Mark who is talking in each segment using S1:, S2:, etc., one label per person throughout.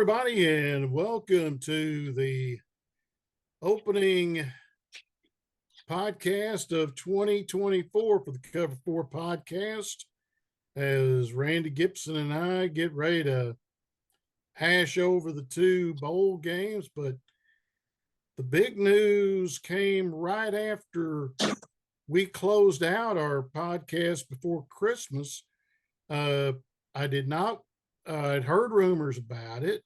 S1: everybody, and welcome to the opening podcast of 2024 for the Cover 4 podcast. As Randy Gibson and I get ready to hash over the two bowl games, but the big news came right after we closed out our podcast before Christmas. I did not, I'd heard rumors about it,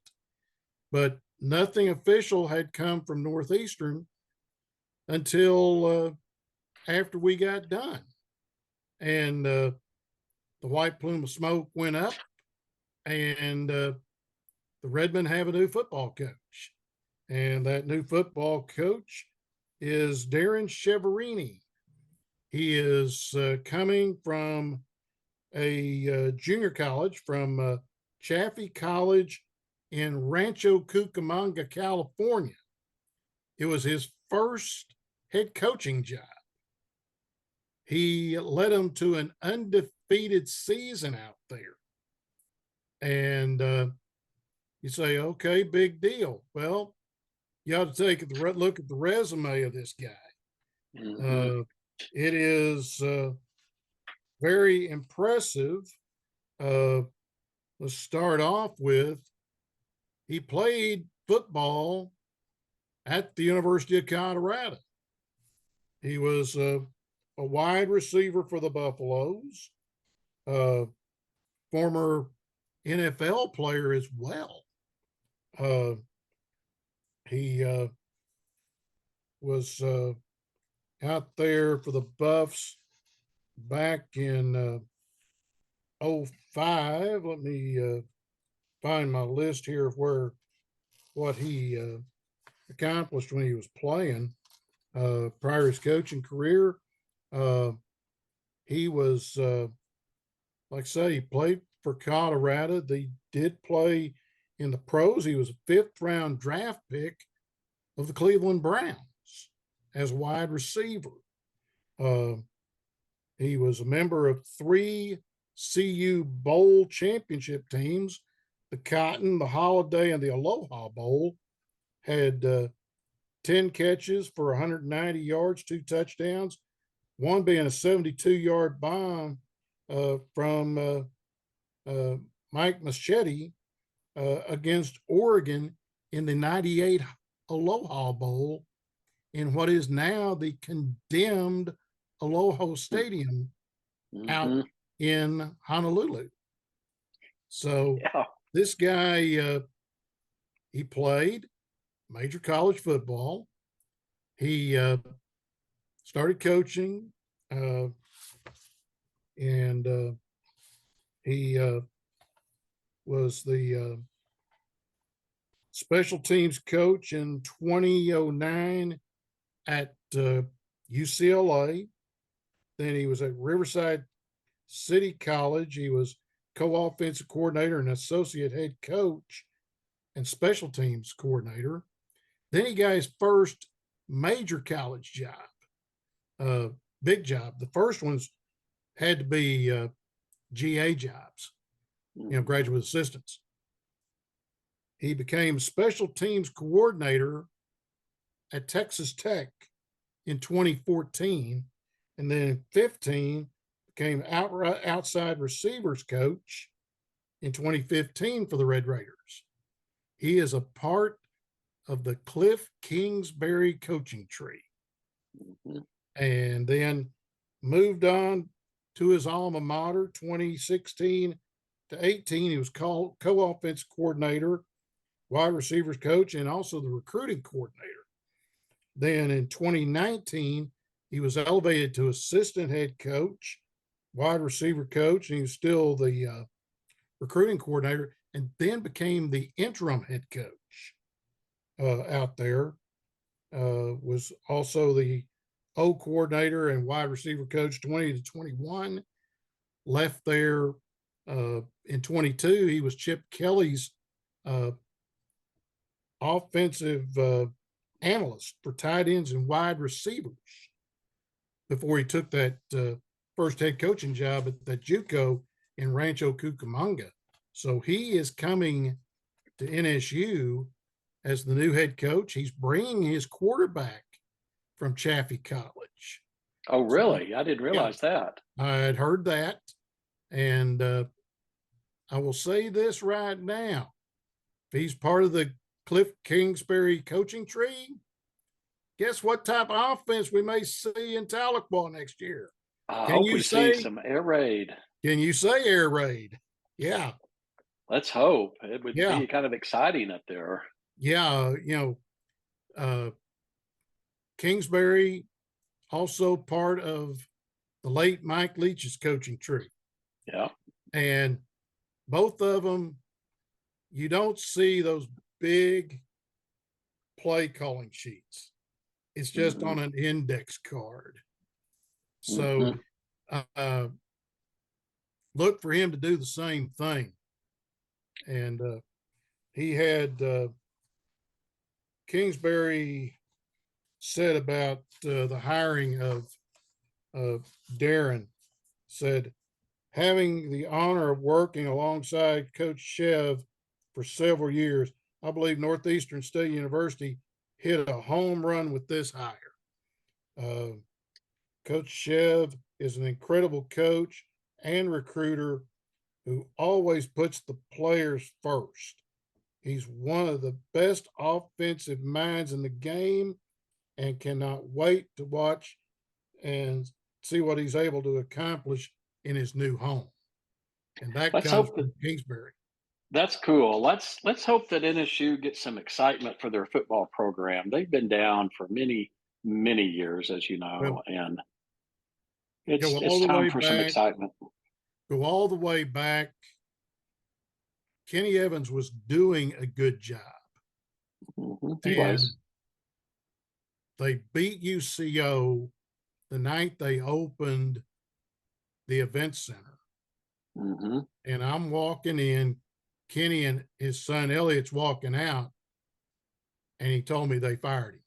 S1: but nothing official had come from Northeastern until after we got done. And the white plume of smoke went up, and the Redmen have a new football coach. And that new football coach is Darren Cheverini. He is coming from a junior college from Chaffee College in Rancho Cucamonga, California. It was his first head coaching job. He led them to an undefeated season out there. And you say, okay, big deal. Well, you ought to take a look at the resume of this guy. Mm-hmm. It is very impressive. Let's start off with, he played football at the University of Colorado. He was a wide receiver for the Buffaloes, former NFL player as well. He was out there for the Buffs back in 05. Let me find my list here of what he accomplished when he was playing. Prior to his coaching career, he was, like I say, he played for Colorado. They did play in the pros. He was a fifth-round draft pick of the Cleveland Browns as wide receiver. He was a member of 3 CU Bowl championship teams, the Cotton, the Holiday, and the Aloha Bowl. Had 10 catches for 190 yards, 2 touchdowns, one being a 72-yard bomb from Mike Machete against Oregon in the 98 Aloha Bowl in what is now the condemned Aloha Stadium out in Honolulu. So this guy, he played major college football. He started coaching, and he was the special teams coach in 2009 at UCLA. Then he was at Riverside City College. He was co-offensive coordinator and associate head coach and special teams coordinator. Then he got his first major college job, big job. The first ones had to be GA jobs, graduate assistants. He became special teams coordinator at Texas Tech in 2014. And then in 15, became outside receivers coach in 2015 for the Red Raiders. He is a part of the Cliff Kingsbury coaching tree. And then moved on to his alma mater, 2016 to 18. He was co-offensive coordinator, wide receivers coach, and also the recruiting coordinator. Then in 2019, he was elevated to assistant head coach, wide receiver coach, and he was still the recruiting coordinator, and then became the interim head coach out there. Was also the O coordinator and wide receiver coach 20 to 21. Left there in 22. He was Chip Kelly's offensive analyst for tight ends and wide receivers before he took that first head coaching job at the JUCO in Rancho Cucamonga. So he is coming to NSU as the new head coach. He's bringing his quarterback from Chaffee College.
S2: Oh,
S1: So,
S2: really? I didn't realize that.
S1: I had heard that. And I will say this right now. If he's part of the Cliff Kingsbury coaching tree, guess what type of offense we may see in Tahlequah next year?
S2: I
S1: Can
S2: hope
S1: you
S2: we see
S1: say,
S2: some air raid.
S1: can you say air raid? Yeah.
S2: Let's hope. It would
S1: Yeah.
S2: be kind of exciting up there.
S1: Yeah. Kingsbury, also part of the late Mike Leach's coaching tree.
S2: Yeah.
S1: And both of them, you don't see those big play calling sheets. It's just on an index card. So look for him to do the same thing. And he had Kingsbury said about the hiring of Darren, said, having the honor of working alongside Coach Chev for several years, I believe Northeastern State University hit a home run with this hire. Coach Chev is an incredible coach and recruiter who always puts the players first. He's one of the best offensive minds in the game and cannot wait to watch and see what he's able to accomplish in his new home. And that
S2: Let's
S1: comes
S2: hope that
S1: from Kingsbury.
S2: that's cool. Let's hope that NSU gets some excitement for their football program. They've been down for many years, as you know,
S1: Well,
S2: and
S1: go
S2: it's
S1: all the
S2: time
S1: way
S2: for some
S1: back,
S2: excitement.
S1: go all the way back. Kenny Evans was doing a good job.
S2: He
S1: And
S2: was.
S1: they beat UCO the night they opened the event center. And I'm walking in, Kenny and his son Elliot's walking out, and he told me they fired him.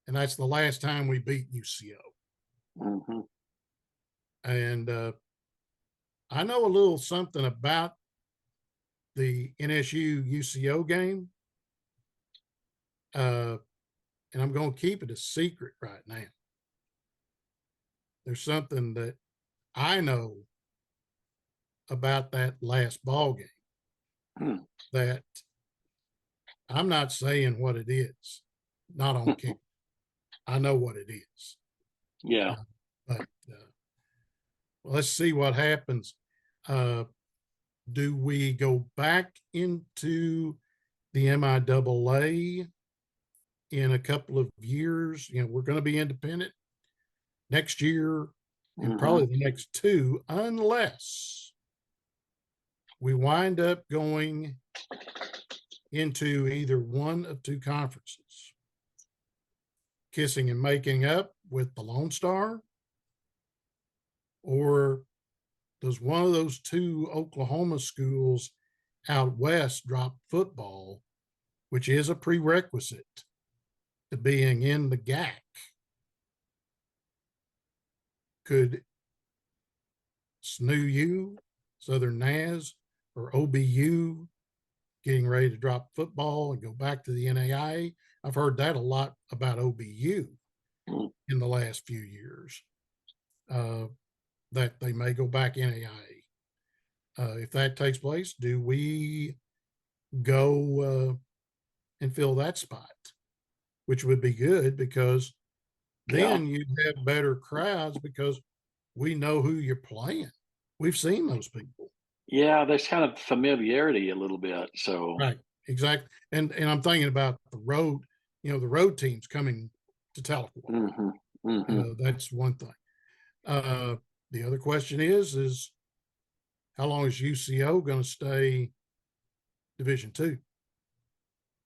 S1: And that's the last time we beat UCO. And I know a little something about the NSU UCO game. And I'm going to keep it a secret right now. There's something that I know about that last ball game that I'm not saying what it is, not on camera. I know what it is.
S2: Yeah.
S1: But let's see what happens. Do we go back into the MIAA in a couple of years? We're going to be independent next year and probably the next two, unless we wind up going into either one of two conferences, kissing and making up with the Lone Star, or does one of those two Oklahoma schools out west drop football, which is a prerequisite to being in the GAC? Could SNU, Southern NAS, or OBU getting ready to drop football and go back to the NAIA? I've heard that a lot about OBU in the last few years, that they may go back NAIA. If that takes place, do we go and fill that spot? Which would be good, because then you'd have better crowds because we know who you're playing. We've seen those people.
S2: Yeah, there's kind of familiarity a little bit. So
S1: right, exactly. And I'm thinking about the road. The road teams coming to Tahlequah. That's one thing. The other question is how long is UCO going to stay Division II?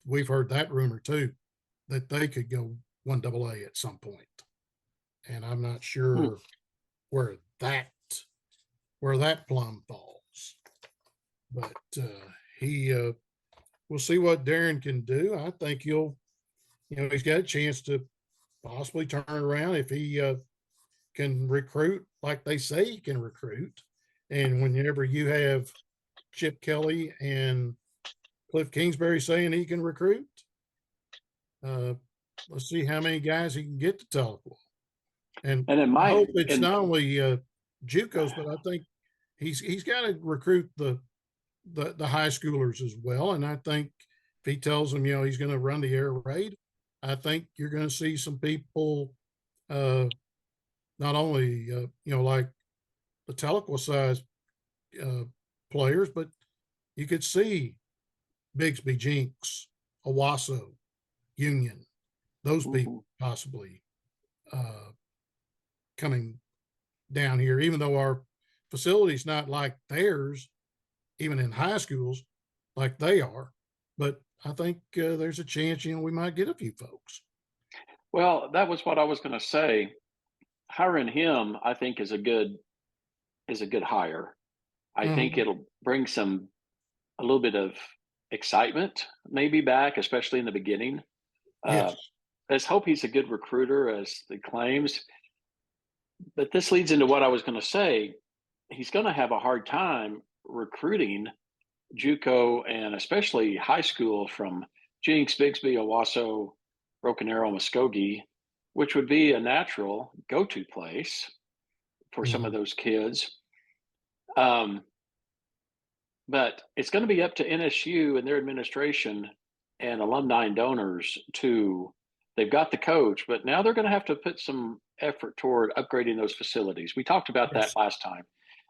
S1: We've heard that rumor too, that they could go 1AA at some point, and I'm not sure where that plum falls. But we'll see what Darren can do. I think he's got a chance to possibly turn around if he can recruit like they say he can recruit. And whenever you have Chip Kelly and Cliff Kingsbury saying he can recruit. Let's see how many guys he can get to Tahlequah. And
S2: And it
S1: I
S2: might,
S1: hope it's
S2: and
S1: not only JUCOs, but I think he's got to recruit the high schoolers as well. And I think if he tells them, he's going to run the air raid, I think you're going to see some people, not only like the Tahlequah size uh, players, but you could see Bigsby, Jinx, Owasso, Union, those people
S2: mhm.
S1: possibly uh, coming down here, even though our facility's not like theirs, even in high schools, like they are. But I think there's a chance, we might get a few folks.
S2: Well, that was what I was going to say. Hiring him, I think, is a good hire. I think
S1: Mhm.
S2: it'll bring a little bit of excitement maybe back, especially in the beginning. Uh,
S1: Yes.
S2: let's hope he's a good recruiter, as he claims. But this leads into what I was going to say. He's going to have a hard time recruiting JUCO and especially high school from Jinx, Bixby, Owasso, Broken Arrow, Muskogee, which would be a natural go-to place for some of
S1: Mhm.
S2: those kids. Um, but it's going to be up to NSU and their administration and alumni and donors to. They've got the coach, but now they're going to have to put some effort toward upgrading those facilities. We talked about that
S1: Yes.
S2: last time.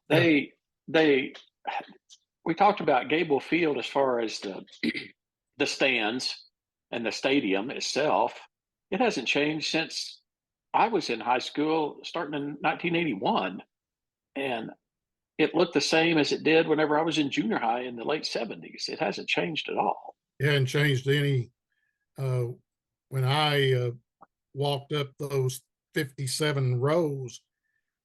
S1: Yeah.
S2: They we talked about Gable Field as far as the stands and the stadium itself. It hasn't changed since I was in high school, starting in 1981, and it looked the same as it did whenever I was in junior high in the late 70s. It hasn't changed at all.
S1: It hadn't changed any. Uh, when I walked up those 57 rows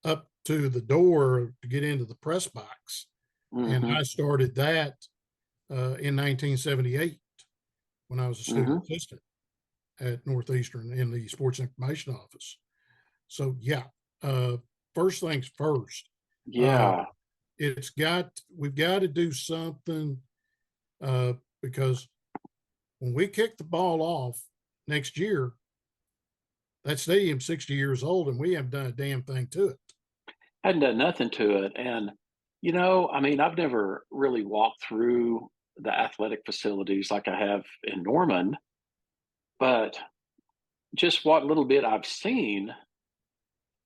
S1: up to the door to get into the press box, and
S2: Mm-hmm.
S1: I started that in 1978 when I was a student
S2: Mm-hmm.
S1: assistant at Northeastern in the sports information office. So yeah, uh, first things first. Uh,
S2: Yeah.
S1: we've got to do something uh, because when we kick the ball off next year, that stadium's 60 years old and we haven't done a damn thing to it.
S2: Hadn't done nothing to it. And, I mean, I've never really walked through the athletic facilities like I have in Norman, but just what little bit I've seen,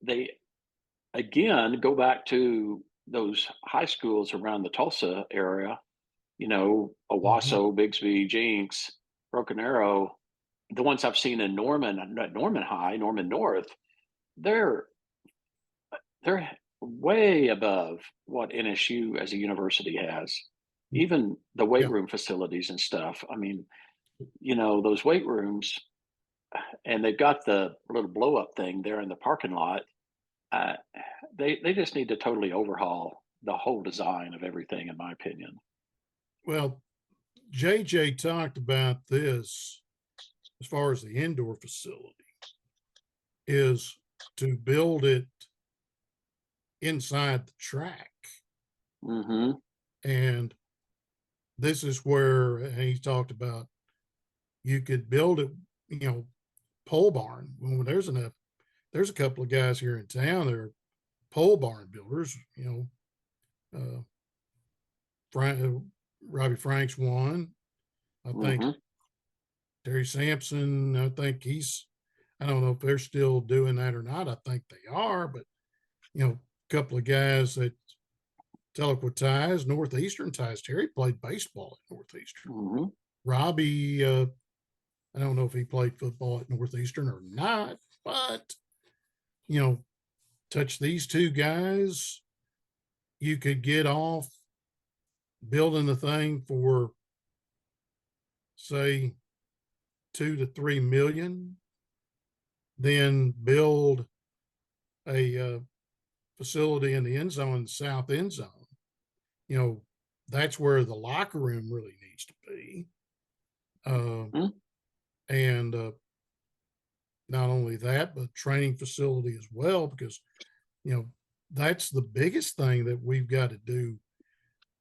S2: they again go back to those high schools around the Tulsa area,
S1: Mhm.
S2: Owasso, Bigsby, Jinx, Broken Arrow, the ones I've seen in Norman High, Norman North, they're they're way above what NSU as a university has. Even the weight
S1: Yeah.
S2: room facilities and stuff. I mean, those weight rooms, and they've got the little blow up thing there in the parking lot. Uh, they just need to totally overhaul the whole design of everything, in my opinion.
S1: Well, JJ talked about this as far as the indoor facility is to build it inside the track.
S2: Mm-hmm.
S1: And this is where he talked about you could build it, pole barn. Well, there's a couple of guys here in town that are pole barn builders, uh, Frank, Robbie Frank's one. I think
S2: Mm-hmm.
S1: Terry Sampson, I don't know if they're still doing that or not. I think they are, but, a couple of guys that Tahlequah ties, Northeastern ties. Terry played baseball at Northeastern.
S2: Mm-hmm.
S1: Robbie, I don't know if he played football at Northeastern or not, but, you know, touch these two guys, you could get off building the thing for, say, 2 to 3 million, then build a facility in the end zone, the south end zone. You know, that's where the locker room really needs to be. Uh,
S2: Mm-hmm.
S1: and not only that, but training facility as well, because, you know, that's the biggest thing that we've got to do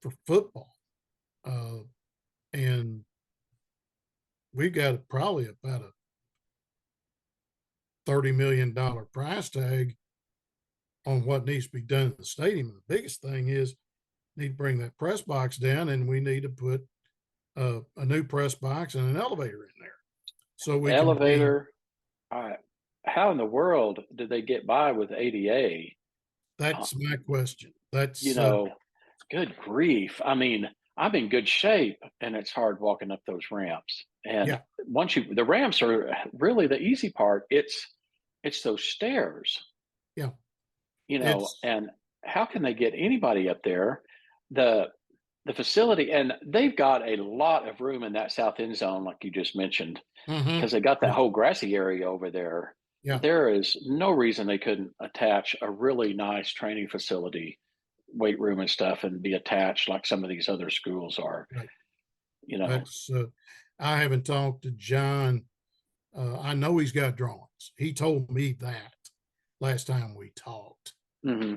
S1: for football. uh, and we've got probably about a $30 million price tag on what needs to be done in the stadium. And the biggest thing is need to bring that press box down, and we need to put a new press box and an elevator in there so we can be.
S2: Elevator. Uh, how in the world did they get by with ADA? Uh,
S1: That's my question.
S2: you
S1: That's
S2: know, good grief. I mean, I'm in good shape and it's hard walking up those ramps. And
S1: yeah,
S2: once the ramps are really the easy part. It's those stairs,
S1: yeah. It's
S2: and how can they get anybody up there? The the facility, and they've got a lot of room in that south end zone, like you just mentioned,
S1: mm-hmm.
S2: because they got that
S1: It's
S2: whole grassy area over there.
S1: yeah,
S2: There is no reason they couldn't attach a really nice training facility, weight room and stuff, and be attached like some of these other schools are.
S1: right.
S2: You know.
S1: That's I haven't talked to John. I know he's got drawings. He told me that last time we talked.
S2: Hmm.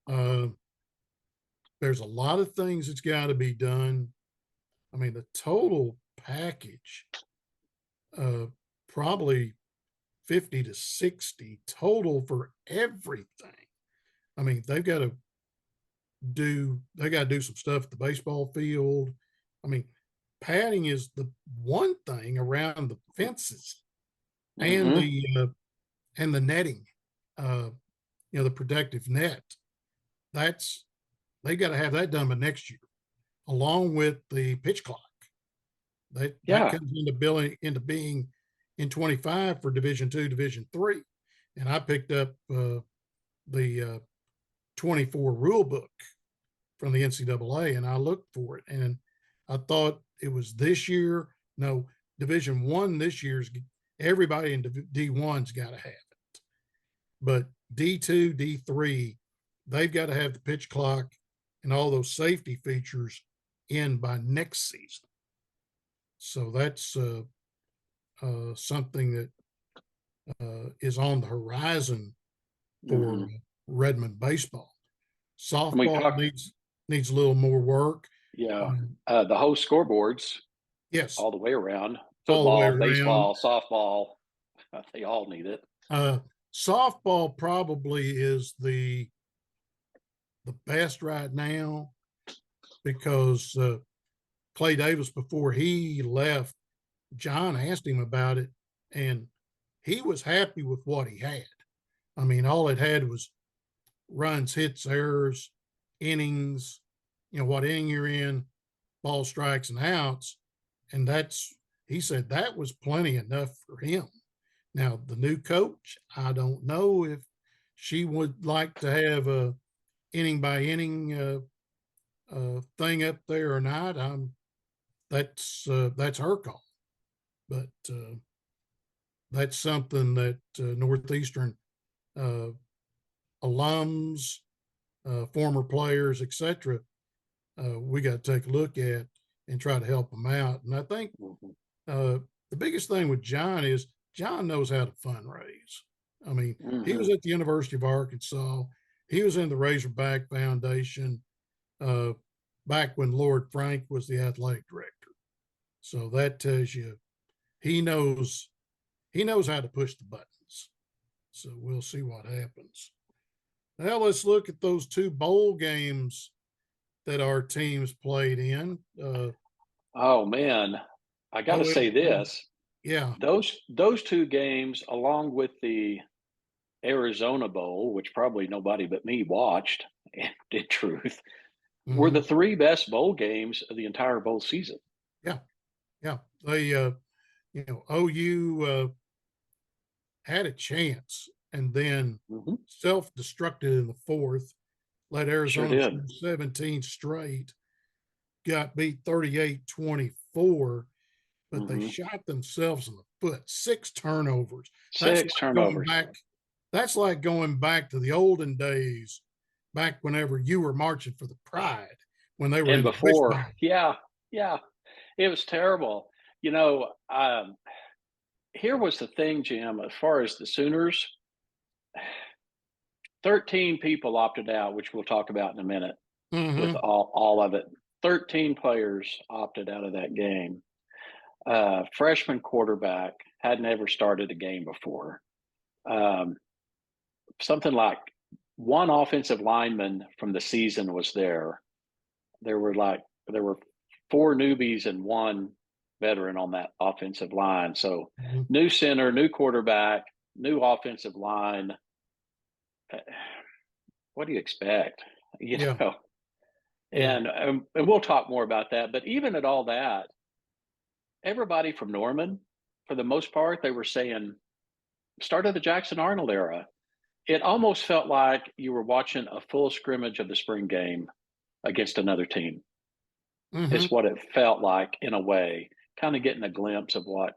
S1: Uh, there's a lot of things that's got to be done. I mean, the total package, uh, probably 50 to 60 total for everything. I mean, they got to do some stuff at the baseball field. I mean, padding is the one thing around the fences and
S2: Hmm.
S1: the netting, uh, the protective net. That's they got to have that done by next year, along with the pitch clock. That
S2: Yeah.
S1: comes into being in 25 for Division Two, Division Three, and I picked up the 24 rule book from the NCAA, and I looked for it, and I thought it was this year. No, Division One this year's everybody in D1's got to have it, but D2, D3, they've got to have the pitch clock and all those safety features in by next season. So that's something that is on the horizon for
S2: Hmm.
S1: Redmond baseball.
S2: And we
S1: Softball
S2: talked.
S1: needs a little more work.
S2: Yeah.
S1: Um,
S2: The whole scoreboards
S1: yes,
S2: all the way around.
S1: all the way
S2: Football,
S1: around.
S2: baseball, softball, they all need it.
S1: Uh, Softball probably is the best right now because Clay Davis, before he left, John asked him about it, and he was happy with what he had. I mean, all it had was runs, hits, errors, innings, what inning you're in, ball strikes and outs. And he said that was plenty enough for him. Now, the new coach, I don't know if she would like to have a inning by inning thing up there or not. That's her call, but that's something that Northeastern uh, alums, former players, etc., we got to take a look at and try to help them out. And I think
S2: Hmm.
S1: uh, the biggest thing with John is John knows how to fundraise. I mean, he was
S2: Hmm.
S1: at the University of Arkansas. He was in the Razorback Foundation uh, back when Lord Frank was the athletic director. So that tells you he knows he knows how to push the buttons. So we'll see what happens. Now let's look at those two bowl games that our teams played in.
S2: Oh man, I got to say
S1: OSU,
S2: this:
S1: yeah,
S2: those two games, along with the Arizona Bowl, which probably nobody but me watched, in truth, were
S1: mm-hmm,
S2: the three best bowl games of the entire bowl season.
S1: yeah, yeah. They, OU had a chance and then
S2: Hmm.
S1: self-destructed in the fourth. Let
S2: Sure
S1: Arizona
S2: did.
S1: score 17 straight. Got beat 38-24, but they
S2: Hmm.
S1: shot themselves in the foot. 6 turnovers. That's
S2: Six
S1: like going
S2: turnovers,
S1: back. That's like going back to the olden days, back whenever you were marching for the Pride when they were
S2: and
S1: in the
S2: before,
S1: wishbone.
S2: yeah, yeah, it was terrible. You know, here was the thing, Jim. As far as the Sooners, 13 people opted out, which we'll talk about in a minute with
S1: Mm-hmm.
S2: all of it. 13 players opted out of that game. Freshman quarterback hadn't ever started a game before. Um, Something like one offensive lineman from the season was there. There were four newbies and one veteran on that offensive line. So
S1: Mhm.
S2: new center, new quarterback, new offensive line. Uh, What do you expect? You
S1: Yeah.
S2: know,
S1: Yeah.
S2: and we'll talk more about that. But even at all that, everybody from Norman, for the most part, they were saying start of the Jackson Arnold era. It almost felt like you were watching a full scrimmage of the spring game against another team.
S1: Hmm.
S2: Is what it felt like in a way, kind of getting a glimpse of what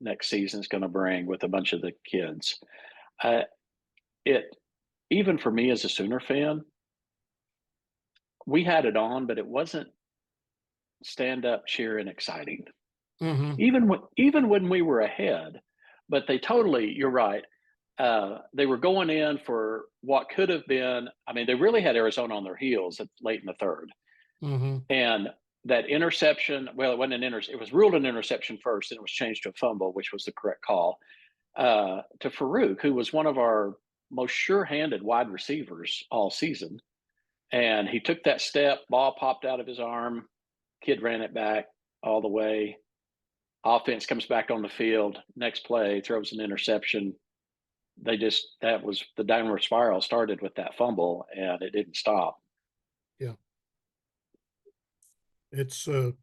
S2: next season is going to bring with a bunch of the kids. Uh, it even for me as a Sooner fan, we had it on, but it wasn't stand up, cheer, and exciting.
S1: Hmm.
S2: Even when we were ahead, but they totally. You're right. They were going in for what could have been. I mean, they really had Arizona on their heels late in the third.
S1: Hmm.
S2: And that interception, well, it wasn't an it was ruled an interception first, and it was changed to a fumble, which was the correct call, to Farouk, who was one of our most sure-handed wide receivers all season. And he took that step, ball popped out of his arm, kid ran it back all the way. Offense comes back on the field. Next play, throws an interception. That was the downward spiral started with that fumble, and it didn't stop.
S1: Yeah. It's a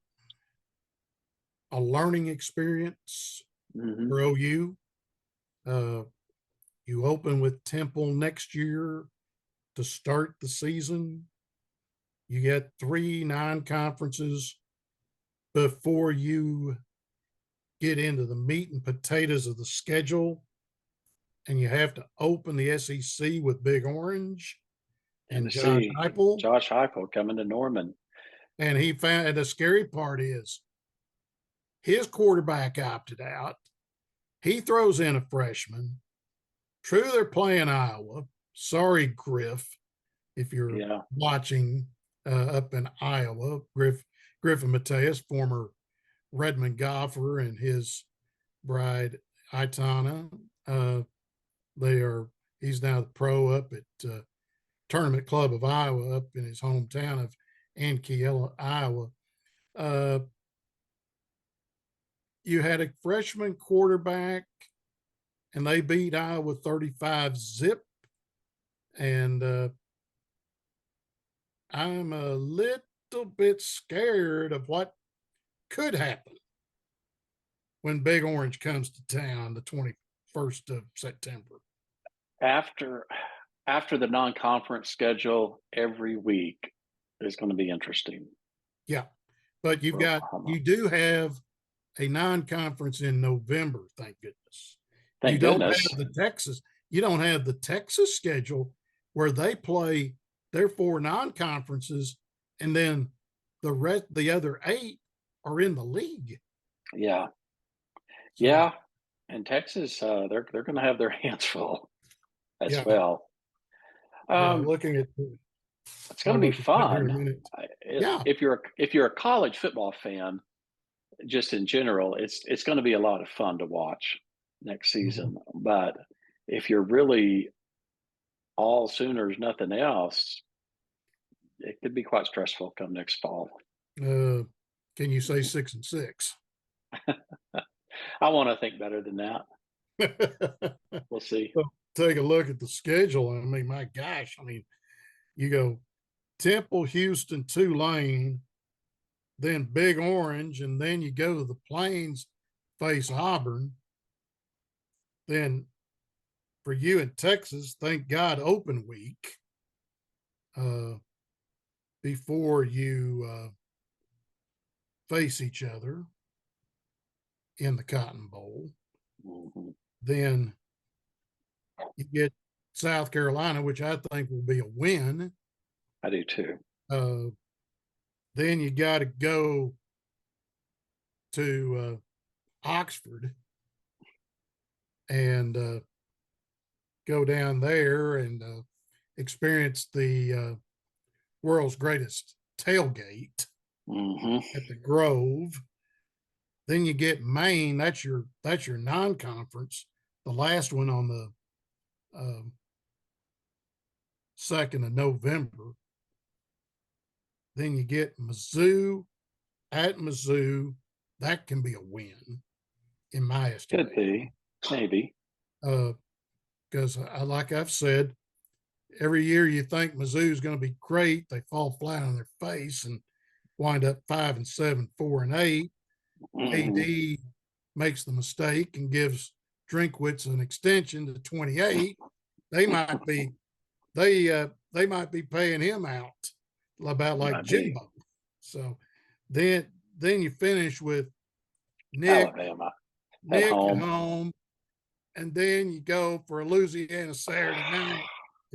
S1: learning experience
S2: Hmm.
S1: for OU. Uh, you open with Temple next year to start the season. You get 3 non-conferences before you get into the meat and potatoes of the schedule, and you have to open the SEC with Big Orange and Josh
S2: Tennessee,
S1: Heupel.
S2: Josh Heupel coming to Norman.
S1: And and the scary part is his quarterback opted out. He throws in a freshman. True, they're playing Iowa. Sorry, Griff, if you're
S2: Yeah,
S1: watching up in Iowa. Griffin Mateus, former Redmond golfer, and his bride Itana. Uh, they are. He's now the pro up at Tournament Club of Iowa, up in his hometown of Ankiela, Iowa. Uh, you had a freshman quarterback, and they beat Iowa 35-zip. And I'm a little bit scared of what could happen when Big Orange comes to town the 21st of September.
S2: after after the non-conference schedule, every week is going to be interesting
S1: Yeah. But
S2: for Oklahoma.
S1: you do have a non-conference in November, thank goodness. You
S2: Thank
S1: don't
S2: goodness.
S1: have you don't have the Texas schedule where they play their 4 non-conferences, and then the other 8 are in the league.
S2: Yeah,
S1: So
S2: yeah. And Texas, they're going to have their hands full as
S1: yeah,
S2: well.
S1: yeah.
S2: Um,
S1: Looking at
S2: it's going
S1: I'll
S2: to be
S1: look at that here in a
S2: fun.
S1: minute. Yeah.
S2: If you're a college football fan, just in general, it's going to be a lot of fun to watch next
S1: Mhm.
S2: season. But if you're really all Sooners, nothing else, it could be quite stressful come next fall.
S1: Uh, can you say 6-6?
S2: I want to think better than that. We'll see.
S1: So take a look at the schedule. I mean, my gosh, I mean, you go Temple, Houston, Tulane, then Big Orange, and then you go to the Plains, face Auburn. Then for you in Texas, thank God, open week uh, before you face each other in the Cotton Bowl.
S2: Hmm.
S1: Then you get South Carolina, which I think will be a win.
S2: I do too.
S1: Uh, then you got to go to Oxford and go down there and experience the world's greatest tailgate. at the Grove. Then you get Maine. That's your non-conference. The last one on the 2nd of November. Then you get Mizzou at Mizzou. That can be a win, in my estimation.
S2: Could be, maybe.
S1: Because like I've said, every year you think Mizzou's going to be great, they fall flat on their face and wind up 5-7, 4-8. AD makes the mistake and gives Drinkwitz an extension to 28. They might be paying him out about like Jimbo. So then you finish with Nick
S2: Alabama
S1: at home, and then you go for a Louisiana Saturday night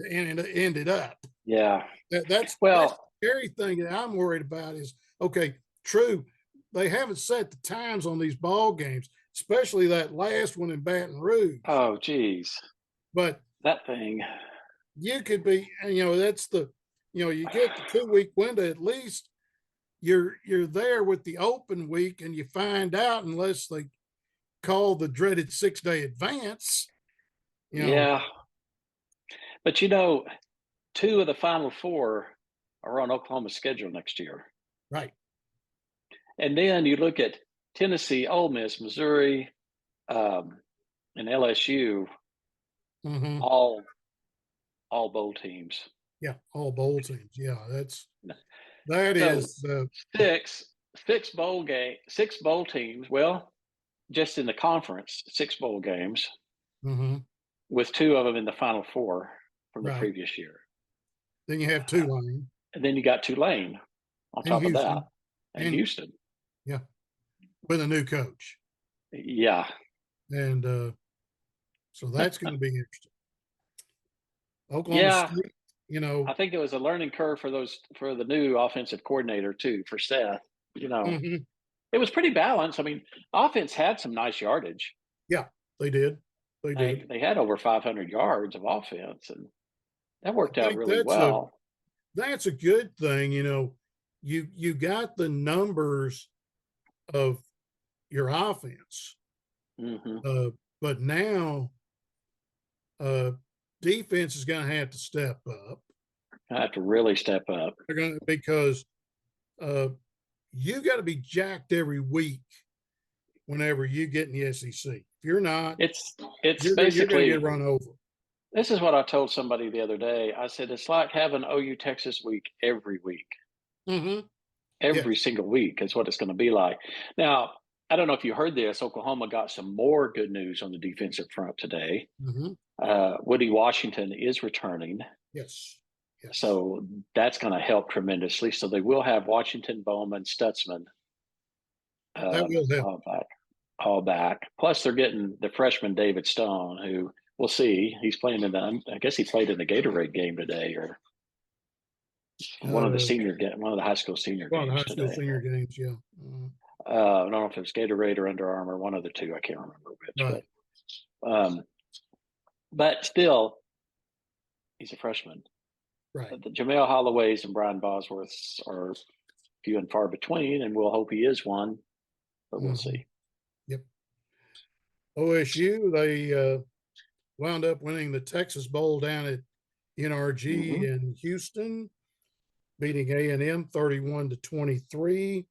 S1: to end it up.
S2: Yeah.
S1: That's the scary thing that I'm worried about is, okay, true, they haven't set the times on these ball games, especially that last one in Baton Rouge.
S2: Oh, geez.
S1: But
S2: that thing.
S1: You could be, that's you get the 2-week window at least. You're there with the open week, and you find out, unless they call the dreaded 6-day advance.
S2: Yeah. But 2 of the Final Four are on Oklahoma's schedule next year.
S1: Right.
S2: And then you look at Tennessee, Ole Miss, Missouri, and LSU, all bowl teams.
S1: Yeah, all bowl teams. Yeah, that is
S2: six bowl teams. Well, just in the conference, 6 bowl games, with 2 of them in the Final Four from the previous year.
S1: Then you have Tulane,
S2: and then you got Tulane on top of that, and Houston.
S1: Yeah, with a new coach.
S2: Yeah,
S1: and so that's going to be interesting. Oklahoma State,
S2: I think it was a learning curve for the new offensive coordinator too, for Seth. It was pretty balanced. I mean, offense had some nice yardage.
S1: Yeah, they did.
S2: They had over 500 yards of offense, and that worked out really well.
S1: That's a good thing. You got the numbers of your offense, but now defense is going to have to step up.
S2: I have to really step up.
S1: They're going to, because you got to be jacked every week whenever you get in the SEC. If you're not,
S2: it's
S1: you're
S2: basically
S1: going to get run over.
S2: This is what I told somebody the other day. I said, it's like having OU Texas week every week. Every single week is what it's going to be like. Now, I don't know if you heard this. Oklahoma got some more good news on the defensive front today. Woody Washington is returning.
S1: Yes.
S2: So that's going to help tremendously. So they will have Washington, Bowman, Stutzman.
S1: That will help.
S2: All back. Plus, they're getting the freshman David Stone, who we'll see. He's playing I guess he played in the Gatorade game today, or one of the high school senior games.
S1: One of the high school senior games, yeah.
S2: I don't know if it was Gatorade or Under Armour, one of the two. I can't remember which.
S1: Right.
S2: But still, he's a freshman.
S1: Right.
S2: The Jamel Holloways and Brian Bosworths are few and far between, and we'll hope he is one, but we'll see.
S1: Yep. OSU, they wound up winning the Texas Bowl down at NRG in Houston, beating A&M 31-23.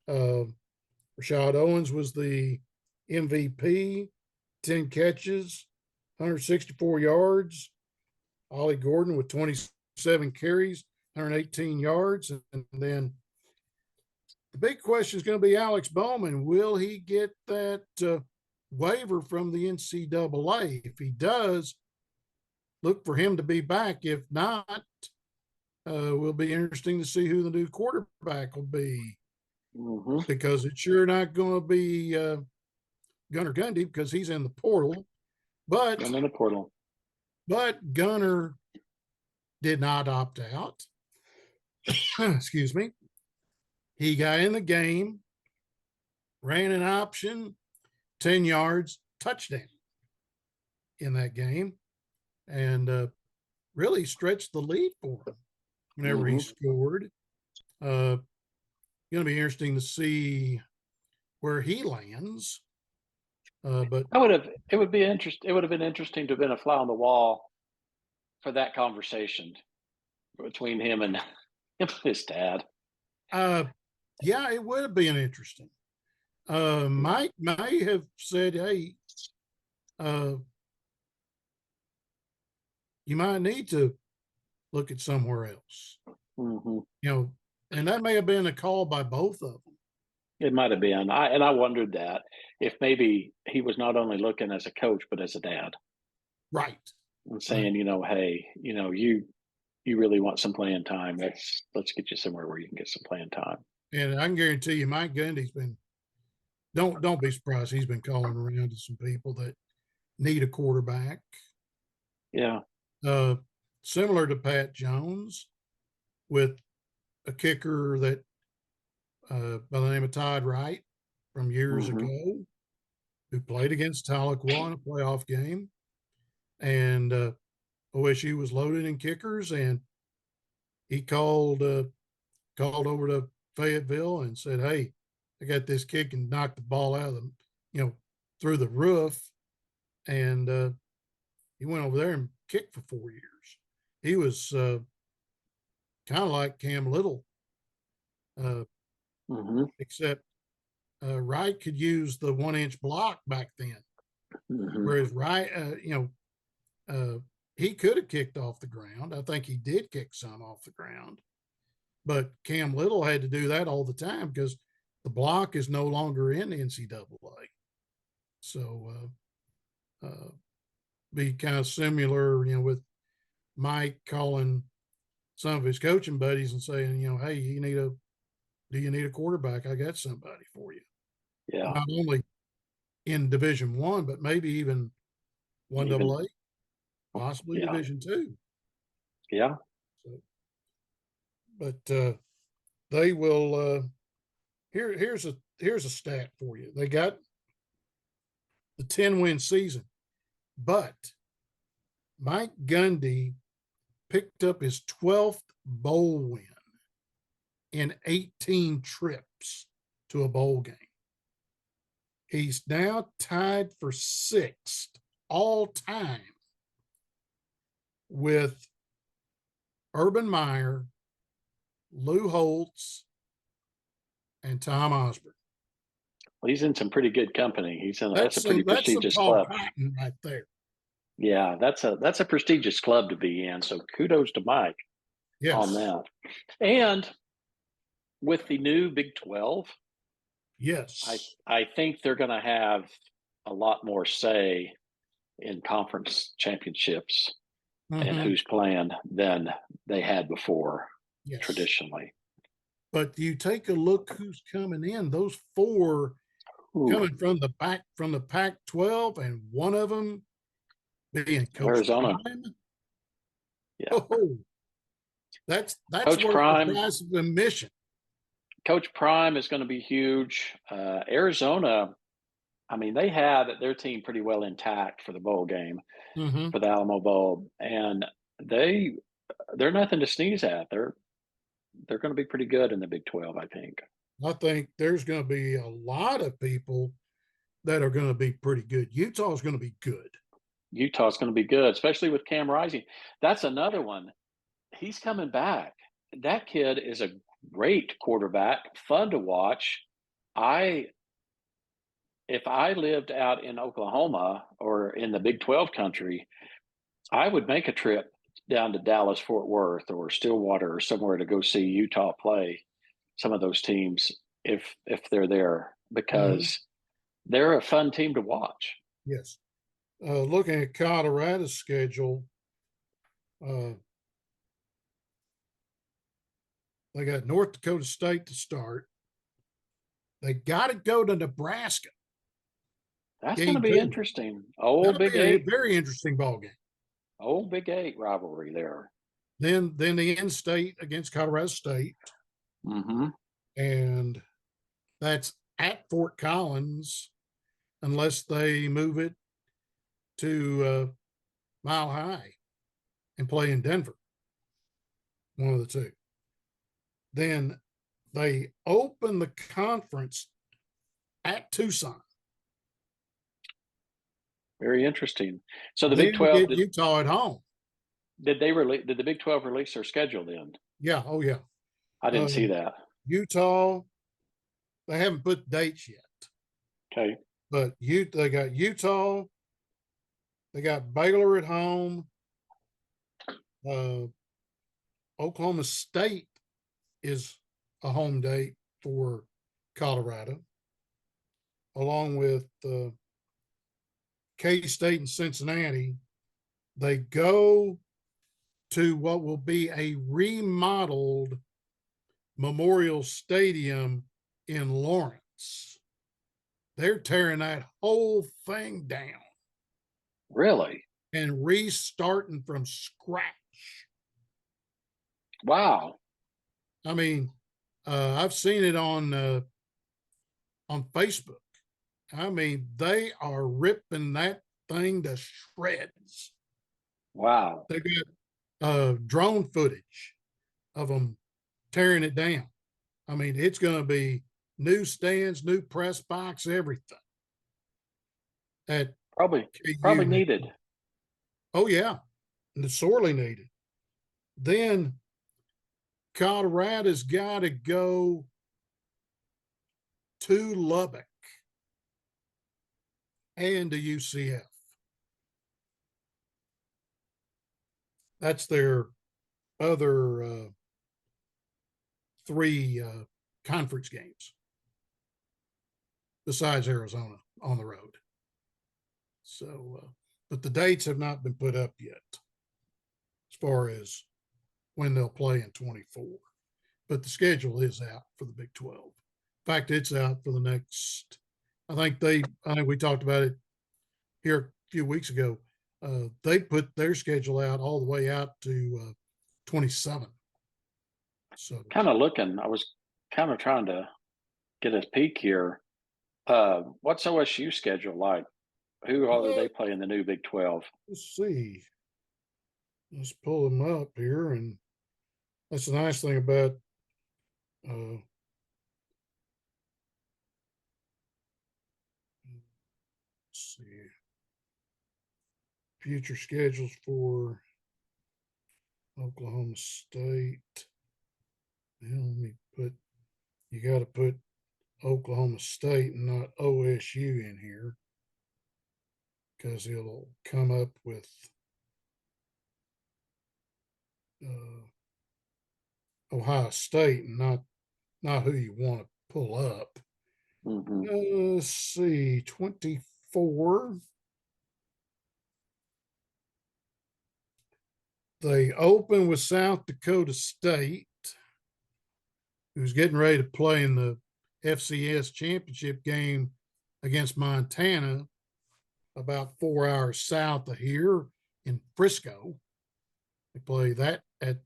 S1: Rashad Owens was the MVP, 10 catches, 164 yards. Ollie Gordon with 27 carries, 118 yards. And then the big question is going to be Alex Bowman. Will he get that waiver from the NCAA? If he does, look for him to be back. If not, will be interesting to see who the new quarterback will be. Because it's sure not going to be Gunnar Gundy, because he's in the portal. But Gunnar did not opt out. Excuse me. He got in the game, ran an option, 10 yards, touchdown in that game, and really stretched the lead for him whenever he scored. going to be interesting to see where he lands. But
S2: It would be It would have been interesting to have been a fly on the wall for that conversation between him and him and his dad.
S1: yeah, it would have been interesting. Mike may have said, "Hey, uh, you might need to look at somewhere else."
S2: Mm-hmm.
S1: And that may have been a call by both of them.
S2: It might have been. I wondered that if maybe he was not only looking as a coach but as a dad
S1: Right.
S2: and
S1: Right.
S2: saying, hey, you really want some playing time. Let's get you somewhere where you can get some playing time.
S1: And I can guarantee you, Mike Gundy's been. Don't be surprised. He's been calling around to some people that need a quarterback.
S2: Yeah.
S1: Uh, Similar to Pat Jones, with a kicker that by the name of Todd Wright from years
S2: Mm-hmm.
S1: ago, who played against Tahlequah in a playoff game, and OSU was loaded in kickers, and he called over to Fayetteville and said, "Hey, I got this kid can knock the ball out of them, through the roof," and he went over there and kicked for 4 years. He was kind of like Cam Little, uh,
S2: Mm-hmm.
S1: except Wright could use the 1 inch block back then,
S2: Mm-hmm.
S1: whereas Wright, he could have kicked off the ground. I think he did kick some off the ground, but Cam Little had to do that all the time because the block is no longer in NCAA. So be kind of similar, with Mike calling some of his coaching buddies and saying, "Hey, do you need a quarterback? I got somebody for you."
S2: Yeah.
S1: Not only in Division 1, but maybe even one
S2: Even.
S1: double A, possibly
S2: Yeah.
S1: Division 2.
S2: Yeah.
S1: So, but they will. Here's a stat for you. They got the 10-win season, but Mike Gundy picked up his 12th bowl win in 18 trips to a bowl game. He's now tied for 6th all time with Urban Meyer, Lou Holtz, and Tom Osborne.
S2: Well, he's in some pretty good company. That's a pretty
S1: That's some
S2: prestigious
S1: tall
S2: club.
S1: cotton right there.
S2: Yeah, that's a prestigious club to be in. So kudos to Mike on
S1: Yes.
S2: that. And with the new Big 12, I
S1: Yes.
S2: I think they're going to have a lot more say in conference championships and
S1: Mm-hmm.
S2: who's playing than they had before
S1: Yes.
S2: traditionally.
S1: But you take a look who's coming in. Those four
S2: Ooh,
S1: coming from the Pac-12, and one of them being Coach
S2: Arizona.
S1: Prime.
S2: Yeah.
S1: Oh, that's
S2: Coach
S1: worth the
S2: Prime.
S1: price of admission.
S2: Coach Prime is going to be huge. Arizona, I mean, they had their team pretty well intact for the bowl game,
S1: Mm-hmm.
S2: for the Alamo Bowl, and they're nothing to sneeze at. They're going to be pretty good in the Big 12, I think.
S1: I think there's going to be a lot of people that are going to be pretty good. Utah's going to be good.
S2: Utah's going to be good, especially with Cam Rising. That's another one. He's coming back. That kid is a great quarterback, fun to watch. I If I lived out in Oklahoma or in the Big 12 country, I would make a trip down to Dallas, Fort Worth, or Stillwater, or somewhere to go see Utah play some of those teams if they're there
S1: Mm-hmm.
S2: because they're a fun team to watch.
S1: Yes. Looking at Colorado's schedule, uh, they got North Dakota State to start. They got to go to Nebraska.
S2: That's going to
S1: Game
S2: be
S1: two.
S2: interesting. Old
S1: That'll
S2: Big
S1: be a
S2: Eight,
S1: very interesting ball game.
S2: old Big Eight rivalry there.
S1: Then the in-state against Colorado State,
S2: Mm-hmm.
S1: and that's at Fort Collins, unless they move it to Mile High and play in Denver. One of the two. Then They opened the conference at Tucson.
S2: Very interesting. So the Big
S1: Then
S2: 12
S1: get Utah at home.
S2: did they release? Did the Big 12 release their schedule then?
S1: Yeah. Oh, yeah.
S2: I didn't see
S1: Um,
S2: that.
S1: Utah, they haven't put dates yet,
S2: Okay.
S1: but they got Utah, they got Baylor at home. Uh, Oklahoma State is a home date for Colorado, along with K State and Cincinnati. They go to what will be a remodeled Memorial Stadium in Lawrence. They're tearing that whole thing down
S2: Really?
S1: and restarting from scratch.
S2: Wow.
S1: I mean, I've seen it on Facebook. I mean, they are ripping that thing to shreds.
S2: Wow.
S1: They got drone footage of them tearing it down. I mean, it's going to be new stands, new press box, everything at
S2: Probably
S1: KU.
S2: needed.
S1: Oh yeah, and it's sorely needed. Then Colorado's got to go to Lubbock and to UCF. That's their other three conference games besides Arizona on the road. So, but the dates have not been put up yet as far as when they'll play in 24. But the schedule is out for the Big 12. In fact, it's out for the next. I think we talked about it here a few weeks ago. They put their schedule out all the way out to 27. So
S2: Kind of looking. I was kind of trying to get a peek here. What's OSU schedule like? Who all do they play in the new Big 12?
S1: let's see. Let's pull them up here, and that's the nice thing about let's see, future schedules for Oklahoma State. Well, let me put. You got to put Oklahoma State and not OSU in here because it'll come up with Ohio State and not who you want to pull up. Let's see, 24. They open with South Dakota State, who's getting ready to play in the FCS championship game against Montana, about 4 hours south of here in Frisco. They play that at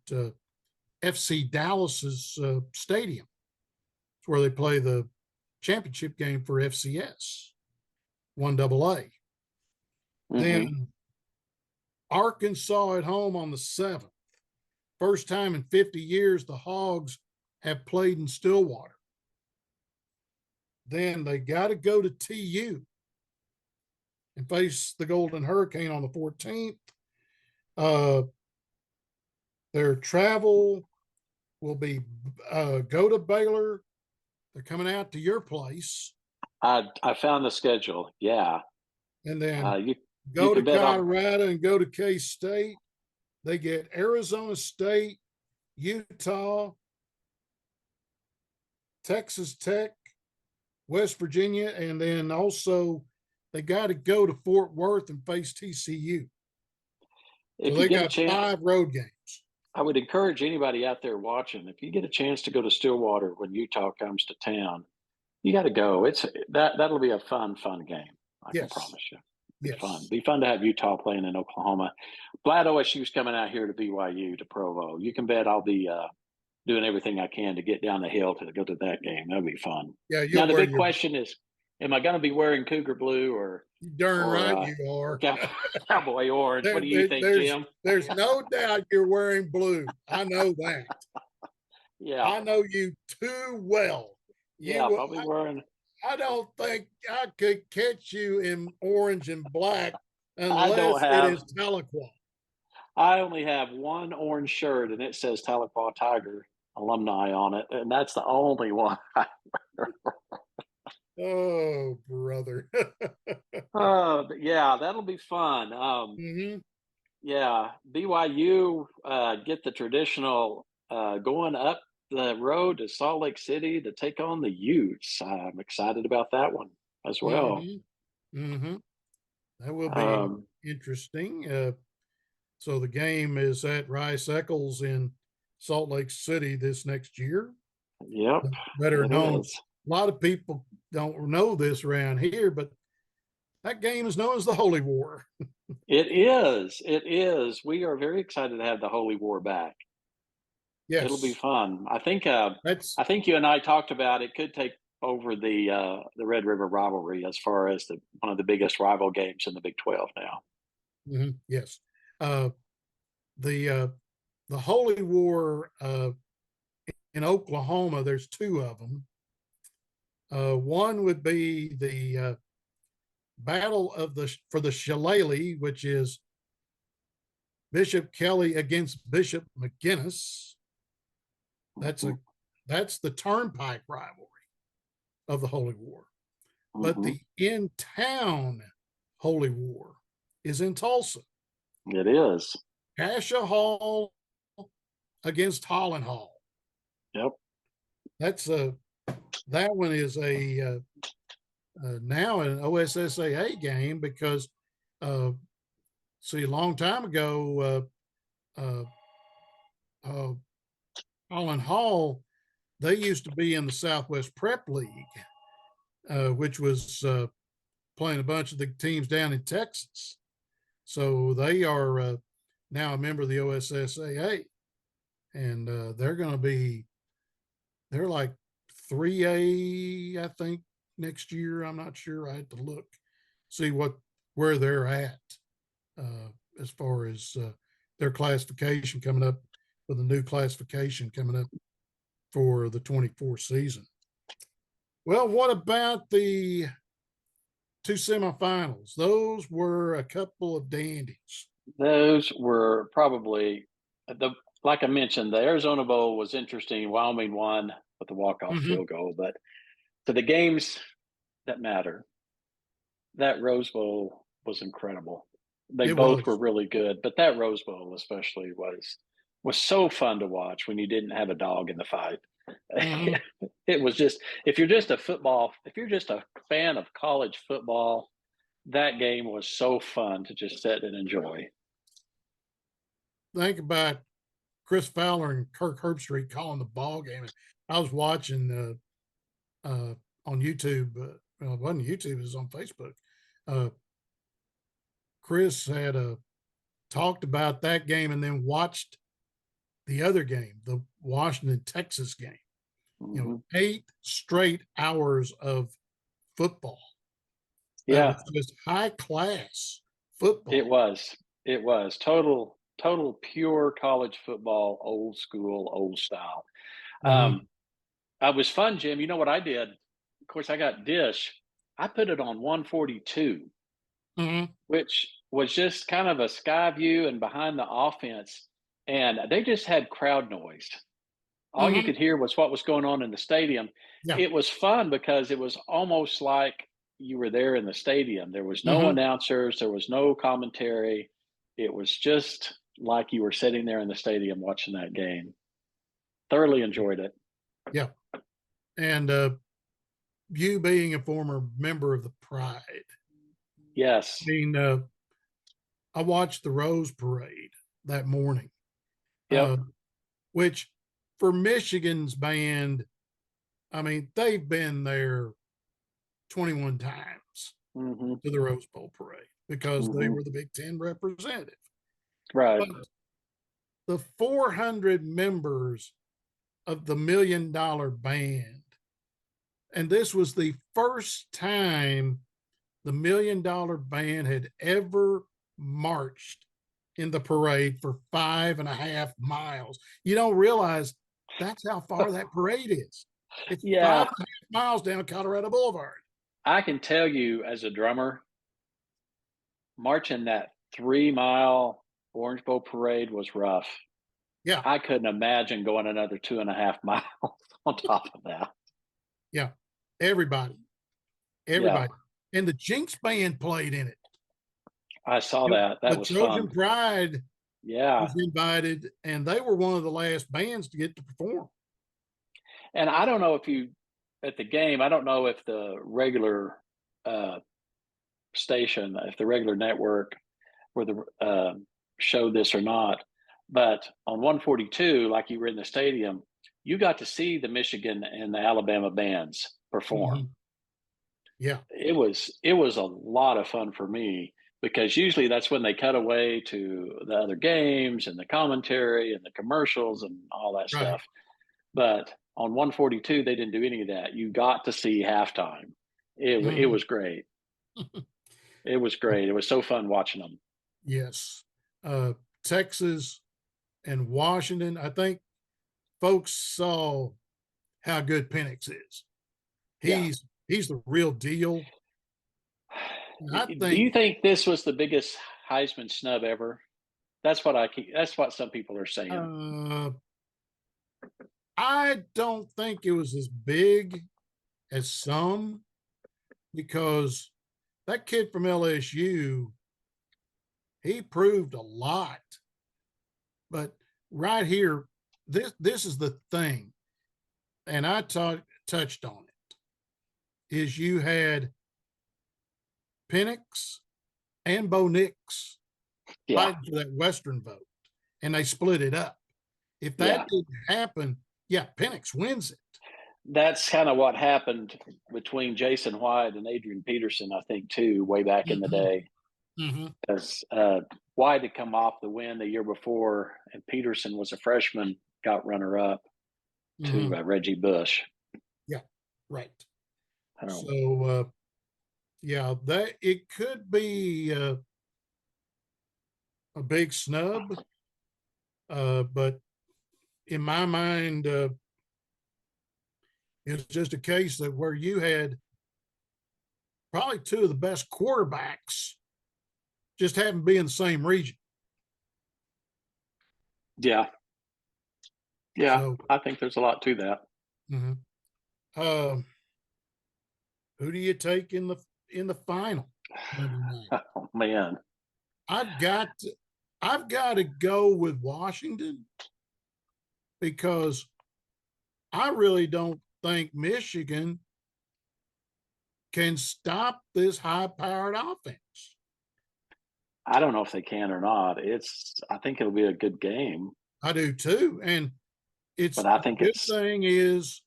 S1: FC Dallas's stadium. It's where they play the championship game for FCS, 1AA. Then Arkansas at home on the 7th. First time in 50 years the Hogs have played in Stillwater. Then they got to go to TU and face the Golden Hurricane on the 14th. Their travel will be go to Baylor. They're coming out to your place.
S2: I found the schedule. Yeah.
S1: And then
S2: you
S1: go to
S2: can bet on
S1: Colorado and go to K State. They get Arizona State, Utah, Texas Tech, West Virginia, and then also they got to go to Fort Worth and face TCU.
S2: if
S1: So
S2: you
S1: they
S2: get a
S1: got
S2: chance.
S1: 5 road games.
S2: I would encourage anybody out there watching, if you get a chance to go to Stillwater when Utah comes to town, you got to go. That'll be a fun game. I can promise you. Be fun. Be fun to have Utah playing in Oklahoma. Glad OSU's coming out here to BYU to Provo. You can bet I'll be doing everything I can to get down the hill to go to that game. That'll be fun.
S1: Yeah,
S2: now the big question is, am I going to be wearing Cougar blue or
S1: darn right you are.
S2: Cowboy orange? What do you think, Jim?
S1: There's no doubt you're wearing blue. I know that.
S2: Yeah,
S1: I know you too well. You
S2: yeah. If
S1: will,
S2: I'll be wearing,
S1: I don't think I could catch you in orange and black
S2: I don't
S1: unless it
S2: have.
S1: is Tahlequah.
S2: I only have one orange shirt, and it says Tahlequah Tiger alumni on it, and that's the only one.
S1: Oh, brother.
S2: But yeah, that'll be fun.
S1: Hmm.
S2: Yeah, BYU get the traditional going up the road to Salt Lake City to take on the Utes. I'm excited about that one as well.
S1: Hmm. Hmm. That will be
S2: Um,
S1: interesting. So the game is at Rice Eccles in Salt Lake City this next year.
S2: yep,
S1: Better
S2: it
S1: known.
S2: is.
S1: A lot of people don't know this around here, but that game is known as the Holy War.
S2: It is. It is. We are very excited to have the Holy War back. It'll be
S1: Yes,
S2: fun.
S1: that's
S2: I think you and I talked about it could take over the Red River rivalry as far as one of the biggest rival games in the Big 12 now.
S1: yes. Uh, the the Holy War in Oklahoma. There's two of them. One would be the Battle of the for the Shillelagh, which is Bishop Kelly against Bishop McGinnis. That's
S2: Hmm.
S1: a that's the Turnpike rivalry of the Holy War. But
S2: Hmm.
S1: the in town Holy War is in Tulsa.
S2: It is.
S1: Cascia Hall against Holland Hall.
S2: Yep.
S1: That's a that one is a now an OSSAA game because uh, see a long time ago uh, uh, Holland Hall they used to be in the Southwest Prep League, which was playing a bunch of the teams down in Texas. So they are now a member of the OSSAA, and they're like 3A, I think, next year. I'm not sure. I had to look, see where they're at as far as their classification coming up with a new classification coming up for the 24 season. Well, what about the two semifinals? Those were a couple of dandies.
S2: Those were probably the like I mentioned, the Arizona Bowl was interesting. Wyoming won with the walk-off
S1: Mm-hmm.
S2: field goal, but to the games that matter, that Rose Bowl was incredible. They
S1: It
S2: both were
S1: was.
S2: really good, but that Rose Bowl especially was so fun to watch when you didn't have a dog in the fight.
S1: Mm-hmm.
S2: It was just if you're just a fan of college football, that game was so fun to just sit and enjoy.
S1: Think about Chris Fowler and Kirk Herbstreit calling the ball game. I was watching on YouTube. Well, it wasn't YouTube; it was on Facebook. Uh, Chris had talked about that game and then watched the other game, the Washington Texas game.
S2: Mm-hmm.
S1: 8 straight hours of football. That
S2: Yeah,
S1: was just high class
S2: it
S1: football.
S2: was. It was total pure college football, old school, old style.
S1: Mm-hmm.
S2: Um, I was fun, Jim. You know what I did? Of course, I got Dish. I put it on 142,
S1: Mm-hmm.
S2: which was just kind of a sky view and behind the offense, and they just had crowd noise. All you
S1: Mm-hmm.
S2: could hear was what was going on in the stadium.
S1: Yeah.
S2: It was fun because it was almost like you were there in the stadium. There was no
S1: Mm-hmm.
S2: announcers, there was no commentary. It was just like you were sitting there in the stadium watching that game. Thoroughly enjoyed it.
S1: Yeah. And you being a former member of the Pride, I
S2: Yes.
S1: mean, I watched the Rose Parade that morning,
S2: Yep.
S1: uh, which for Michigan's band, I mean, they've been there 21 times
S2: Hmm.
S1: to the Rose Bowl parade because they
S2: Hmm.
S1: were the Big Ten representative.
S2: Right.
S1: But the 400 members of the $1 Million Band, and this was the first time the $1 Million Band had ever marched in the parade for 5.5 miles. You don't realize That's how far that parade is. It's
S2: Yeah,
S1: 5.5 miles down Colorado Boulevard.
S2: I can tell you as a drummer, marching that 3 mile Orange Bowl parade was rough.
S1: Yeah,
S2: I couldn't imagine going another 2.5 miles on top of that.
S1: yeah. Everybody,
S2: Yeah,
S1: everybody. And the Jinx band played in it.
S2: I saw
S1: You know,
S2: that. That
S1: the
S2: was
S1: Trojan
S2: fun.
S1: Pride
S2: Yeah.
S1: was invited, and they were one of the last bands to get to perform.
S2: And I don't know if you, at the game, I don't know if the regular uh, station, if the regular network where the showed this or not, but on 142, like you were in the stadium, you got to see the Michigan and the Alabama bands perform.
S1: Mhm. Yeah,
S2: It was a lot of fun for me because usually that's when they cut away to the other games and the commentary and the commercials and all that
S1: right.
S2: stuff. But on 142, they didn't do any of that. You got to see halftime. It
S1: Mhm.
S2: was great. It was great. It was so fun watching them.
S1: Yes. Uh, Texas and Washington, I think folks saw how good Penix is.
S2: Yeah.
S1: He's the real deal. And I
S2: Do
S1: think
S2: you think this was the biggest Heisman snub ever? That's what some people are saying.
S1: uh, I don't think it was as big as some because that kid from LSU, he proved a lot. But right here, this is the thing, and I touched on it. Is you had Penix and Bo Nix
S2: Yeah.
S1: fighting for that Western vote, and they split it up. If that
S2: Yeah.
S1: didn't happen, yeah, Penix wins it.
S2: That's kind of what happened between Jason White and Adrian Peterson, I think, too, way back in the
S1: Mm-hmm.
S2: day.
S1: Mm-hmm.
S2: Because White had come off the win the year before, and Peterson was a freshman, got runner up
S1: Mm-hmm.
S2: to Reggie Bush.
S1: Yeah, right.
S2: Um,
S1: So yeah, that it could be a big snub, but in my mind, it's just a case that where you had probably two of the best quarterbacks just happen to be in the same region.
S2: yeah, yeah,
S1: So,
S2: I think there's a lot to that.
S1: mhm. um, who do you take in the final Monday night?
S2: Oh man,
S1: I've got to, I've got to go with Washington because I really don't think Michigan can stop this high-powered offense.
S2: I don't know if they can or not. I think it'll be a good game,
S1: I do too, and
S2: but
S1: it's
S2: I
S1: the
S2: think
S1: good
S2: it's
S1: thing is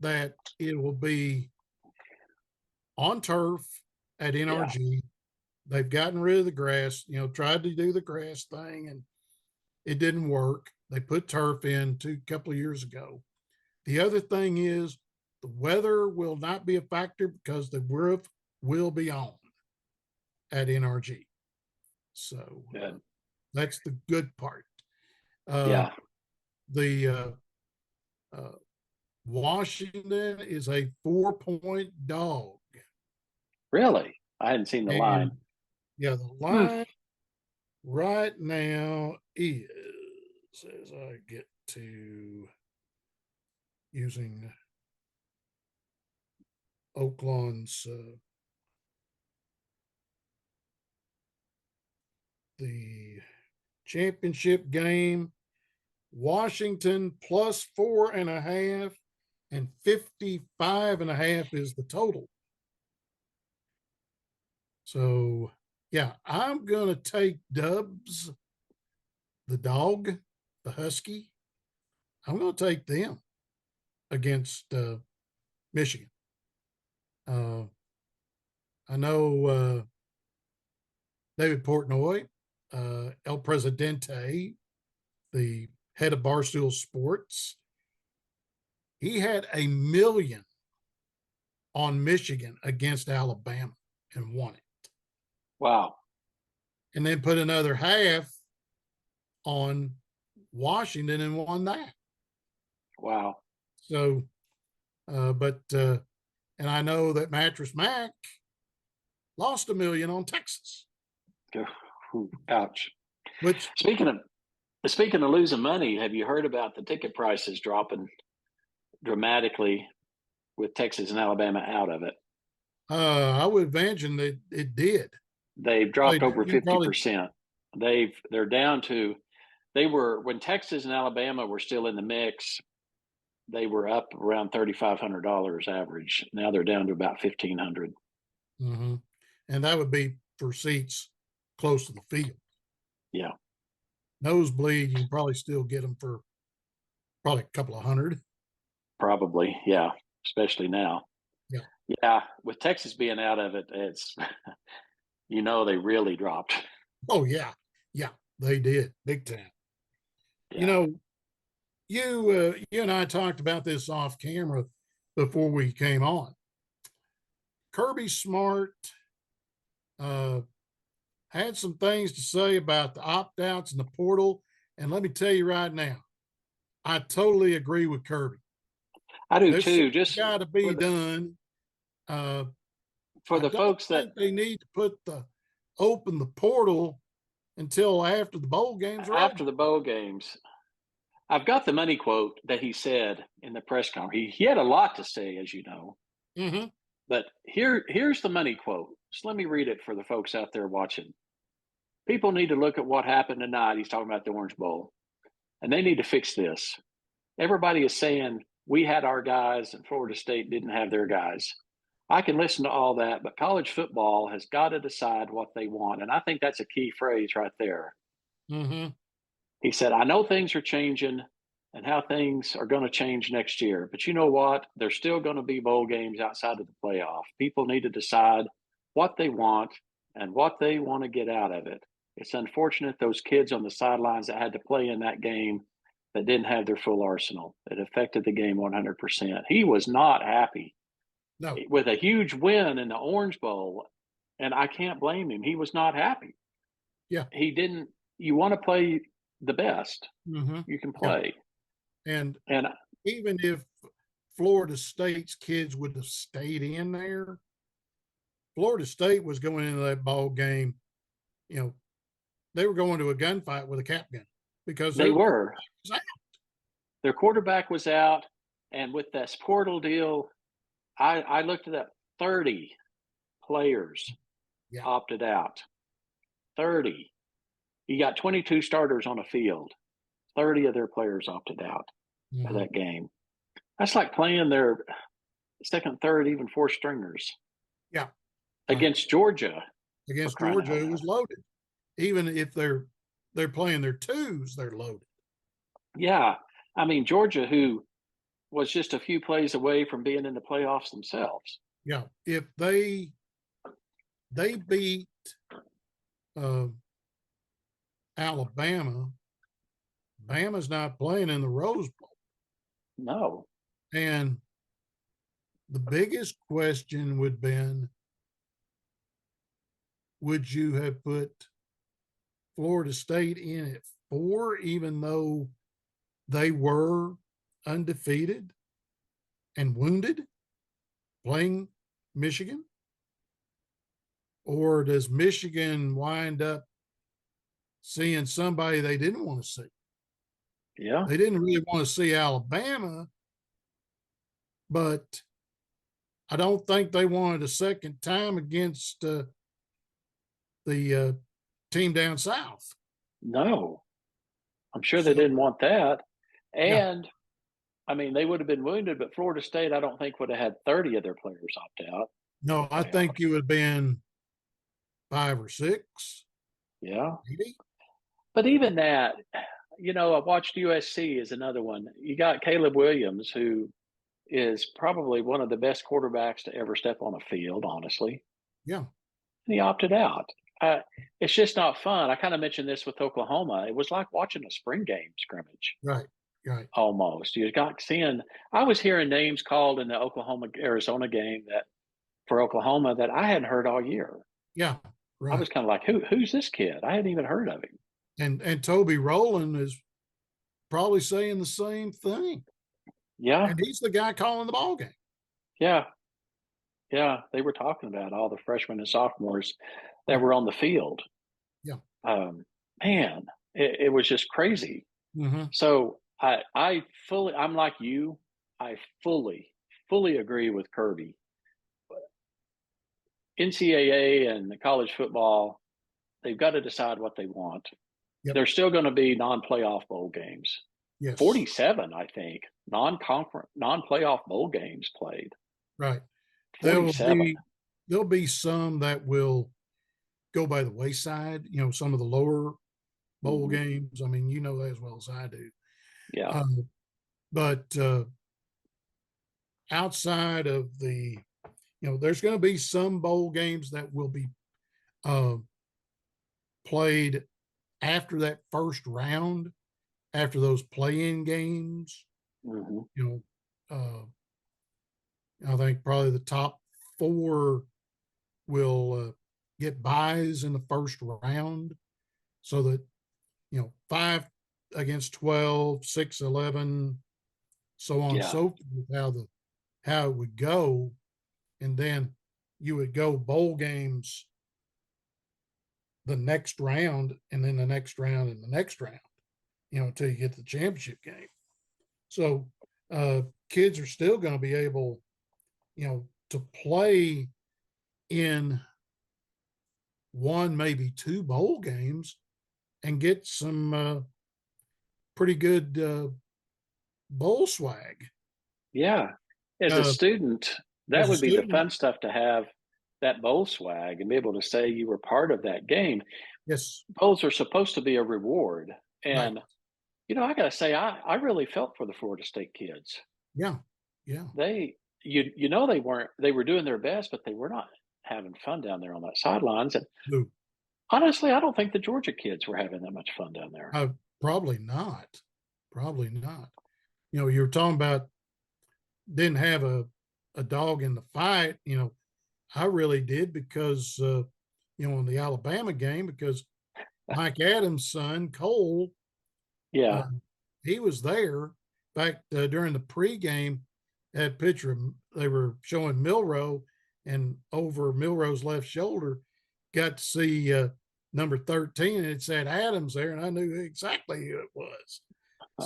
S1: that it will be on turf at
S2: yeah,
S1: NRG. They've gotten rid of the grass, tried to do the grass thing and it didn't work. They put turf in a couple of years ago. The other thing is the weather will not be a factor because the roof will be on at NRG. So
S2: good.
S1: that's the good part. Uh,
S2: Yeah,
S1: the Washington is a 4-point dog.
S2: really. I hadn't seen the line.
S1: And yeah, the
S2: Hmm.
S1: line right now is, as I get to using Oaklawn's the championship game, Washington plus 4.5 and 55.5 is the total. So yeah, I'm gonna take Dubs, the dog, the Husky. I'm gonna take them against Michigan. Uh, I know David Portnoy, El Presidente, the head of Barstool Sports, he had 1 million on Michigan against Alabama and won it.
S2: Wow.
S1: And then put another half on Washington and won that.
S2: Wow.
S1: So, and I know that Mattress Mac lost $1 million on Texas,
S2: Ouch.
S1: which
S2: Speaking of speaking of losing money, have you heard about the ticket prices dropping dramatically with Texas and Alabama out of it?
S1: I would imagine that it did.
S2: They've dropped over
S1: You probably
S2: 50%. They're down to they were when Texas and Alabama were still in the mix, they were up around $3,500 average. Now they're down to about 1,500.
S1: hmm and that would be for seats close to the field.
S2: Yeah,
S1: Nosebleed, you can probably still get them for probably a couple of hundred.
S2: probably. Yeah, especially now.
S1: Yeah.
S2: Yeah, with Texas being out of it, it's they really dropped.
S1: Oh yeah, yeah, they did big time. You
S2: Yeah.
S1: know, you and I talked about this off camera before we came on. Kirby Smart uh, had some things to say about the opt outs and the portal, and let me tell you right now, I totally agree with Kirby.
S2: I do
S1: There's
S2: too.
S1: something
S2: Just
S1: got to
S2: for
S1: be
S2: the
S1: done. Uh,
S2: for
S1: I
S2: the
S1: don't
S2: folks that
S1: think they need to open the portal until after the bowl games are over.
S2: after the bowl games, I've got the money quote that he said in the press conference. He had a lot to say, as you know,
S1: Mm-hmm.
S2: but here's the money quote. Just let me read it for the folks out there watching. People need to look at what happened tonight. He's talking about the Orange Bowl, and they need to fix this. Everybody is saying we had our guys and Florida State didn't have their guys. I can listen to all that, but college football has got to decide what they want. And I think that's a key phrase right there.
S1: Mm-hmm.
S2: He said, I know things are changing and how things are going to change next year, but you know what? There's still going to be bowl games outside of the playoff. People need to decide what they want and what they want to get out of it. It's unfortunate those kids on the sidelines that had to play in that game that didn't have their full arsenal. It affected the game 100%. He was not happy
S1: No.
S2: with a huge win in the Orange Bowl, and I can't blame him. He was not happy.
S1: Yeah.
S2: He didn't. You want to play the best
S1: Mm-hmm.
S2: you can
S1: Yeah.
S2: play,
S1: And
S2: and
S1: even if Florida State's kids would have stayed in there, Florida State was going into that ball game, you know, they were going to a gunfight with a cap gun because
S2: they
S1: their
S2: were.
S1: was out.
S2: Their quarterback was out, and with this portal deal, I looked at that 30 players
S1: Yeah.
S2: opted out. 30. You got 22 starters on a field. 30 of their players opted out of
S1: Mm-hmm.
S2: that game. That's like playing their second, third, even fourth stringers
S1: Yeah. Right.
S2: against Georgia for
S1: Against
S2: crying
S1: Georgia,
S2: out
S1: it
S2: loud.
S1: was loaded. Even if they're playing their twos, they're loaded.
S2: Yeah. I mean, Georgia, who was just a few plays away from being in the playoffs themselves.
S1: Yeah. If they beat uh, Alabama, Bama's not playing in the Rose Bowl.
S2: No.
S1: And the biggest question would have been, would you have put Florida State in at 4, even though they were undefeated and wounded playing Michigan? Or does Michigan wind up seeing somebody they didn't want to see?
S2: Yeah.
S1: They didn't really want to see Alabama, but I don't think they wanted a second time against the team down south.
S2: No. I'm sure they
S1: So,
S2: didn't want that.
S1: yeah,
S2: And I mean, they would have been wounded, but Florida State, I don't think would have had 30 of their players opt out
S1: no, I think
S2: playoffs.
S1: you would have been 5 or 6,
S2: Yeah.
S1: maybe.
S2: But even that, I watched USC is another one. You got Caleb Williams, who is probably one of the best quarterbacks to ever step on a field, honestly.
S1: Yeah,
S2: And he opted out. Uh, it's just not fun. I kind of mentioned this with Oklahoma. It was like watching a spring game scrimmage
S1: right, right.
S2: almost. You got seeing, I was hearing names called in the Oklahoma Arizona game that for Oklahoma that I hadn't heard all year.
S1: Yeah,
S2: I was
S1: right.
S2: kind of like, who's this kid? I hadn't even heard of him.
S1: And Toby Rowland is probably saying the same thing.
S2: Yeah,
S1: and he's the guy calling the ball game.
S2: yeah, yeah. They were talking about all the freshmen and sophomores that
S1: Yeah,
S2: were on the field.
S1: yeah.
S2: Um, Man, it was just crazy.
S1: Hmm.
S2: So I'm like you. I fully agree with Kirby. NCAA and the college football, they've got to decide what they want.
S1: Yep.
S2: There's still going to be non-playoff bowl games.
S1: Yes.
S2: 47, I think, non-conference, non-playoff bowl games played.
S1: Right. There will
S2: 47.
S1: be there'll be some that will go by the wayside. Some of the lower bowl
S2: Hmm.
S1: games. I mean, you know that as well as I do.
S2: Yeah.
S1: But outside of there's going to be some bowl games that will be uh, played after that first round, after those play-in games.
S2: Hmm.
S1: You I think probably the top four will get buys in the first round, so that five against 12, 6, 11, so on and
S2: Yeah.
S1: so forth. How it would go, and then you would go bowl games the next round, and then the next round, and the next round, until you get the championship game. So kids are still going to be able, to play in one, maybe two bowl games and get some pretty good bowl swag.
S2: Yeah. As a
S1: Uh,
S2: student, that
S1: as a
S2: would be the
S1: student,
S2: fun stuff to have that bowl swag and be able to say you were part of that game.
S1: yes,
S2: Bowls are supposed to be a reward.
S1: right,
S2: And, I got to say, I really felt for the Florida State kids.
S1: yeah, yeah,
S2: They were doing their best, but they were not having fun down there on that sidelines. And
S1: no,
S2: honestly, I don't think the Georgia kids were having that much fun down there.
S1: probably not, probably not. You were talking about didn't have a dog in the fight. I really did, because in the Alabama game, because Mike Adams' son Cole, uh,
S2: Yeah.
S1: he was there. In fact, during the pregame, that picture they were showing Milrow, and over Milrow's left shoulder, got to see number 13, and it said Adams there, and I knew exactly who it was.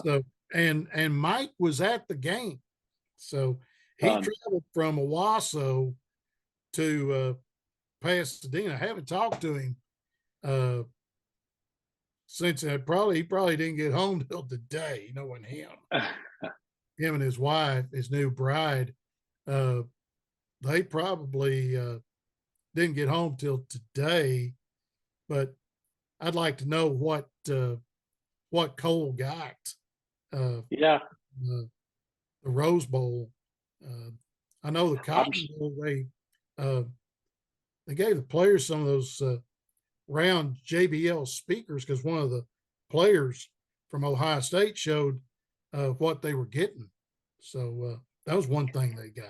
S1: So, and Mike was at the game, so he
S2: Fun.
S1: traveled from Owasso to Pasadena. I haven't talked to him uh, since he probably didn't get home till today. Knowing him and his wife, his new bride, uh, they probably didn't get home till today. But I'd like to know what Cole got uh,
S2: Yeah.
S1: the, the Rose Bowl. Uh, I know the
S2: I'm
S1: Cotton Bowl, uh, they gave the players some of those round JBL speakers, because one of the players from Ohio State showed what they were getting. So that was one thing they got.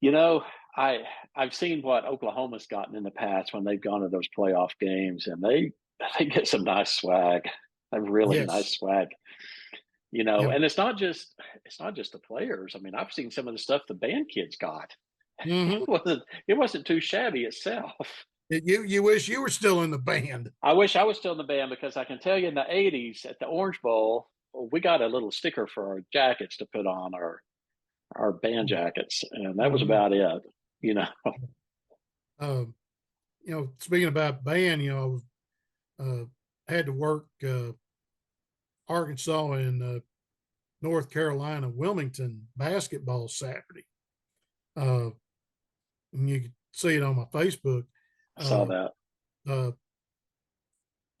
S2: You know, I I've seen what Oklahoma's gotten in the past when they've gone to those playoff games, and they get some nice swag, a really nice
S1: Yes.
S2: swag.
S1: Yep.
S2: And it's not just the players. I mean, I've seen some of the stuff the band kids got.
S1: Mm-hmm.
S2: It wasn't too shabby itself.
S1: You wish you were still in the band.
S2: I wish I was still in the band because I can tell you in the '80s at the Orange Bowl, we got a little sticker for our jackets to put on our band jackets, and that was
S1: Mm-hmm.
S2: about it. You know,
S1: Um, speaking about band, had to work Arkansas and North Carolina, Wilmington basketball Saturday. Uh, and you can see it on my Facebook.
S2: I saw
S1: Uh,
S2: that.
S1: uh,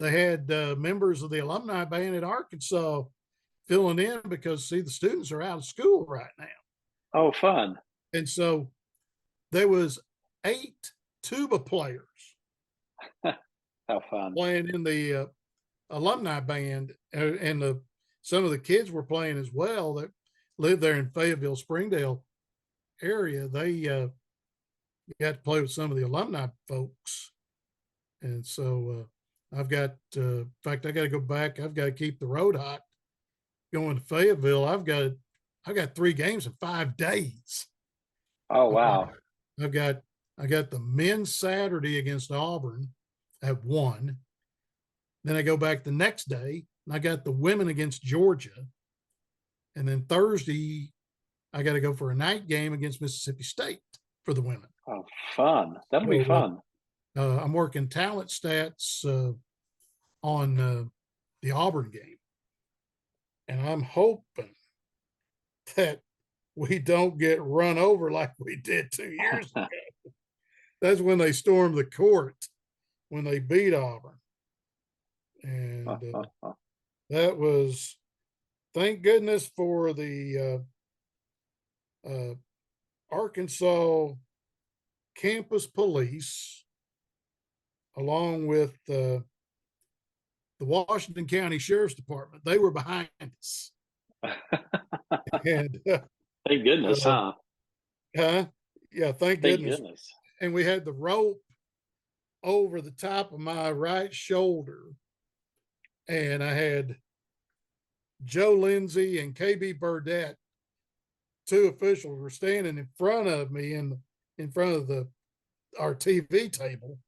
S1: they had members of the alumni band at Arkansas filling in, because see, the students are out of school right now,
S2: Oh, fun!
S1: and so there was 8 tuba players
S2: How fun!
S1: playing in the alumni band, and some of the kids were playing as well that live there in Fayetteville, Springdale area. They got to play with some of the alumni folks, and so I've got. In fact, I got to go back. I've got to keep the road hot going to Fayetteville. I've got I got 3 games in 5 days.
S2: Oh,
S1: I got,
S2: wow.
S1: I've got, I got the men's Saturday against Auburn at 1. Then I go back the next day and I got the women against Georgia. And then Thursday, I got to go for a night game against Mississippi State for the women.
S2: Oh, fun. That'll be
S1: So
S2: fun.
S1: I'm working talent stats on the Auburn game. And I'm hoping that we don't get run over like we did 2 years ago. That's when they stormed the court, when they beat Auburn. And that was, thank goodness for the Arkansas campus police, along with the Washington County Sheriff's Department. They were behind us. And
S2: Thank goodness, huh?
S1: huh? Yeah, thank
S2: Thank
S1: goodness.
S2: goodness.
S1: And we had the rope over the top of my right shoulder, and I had Joe Lindsay and KB Burdett, 2 officials, were standing in front of me in front of our TV table.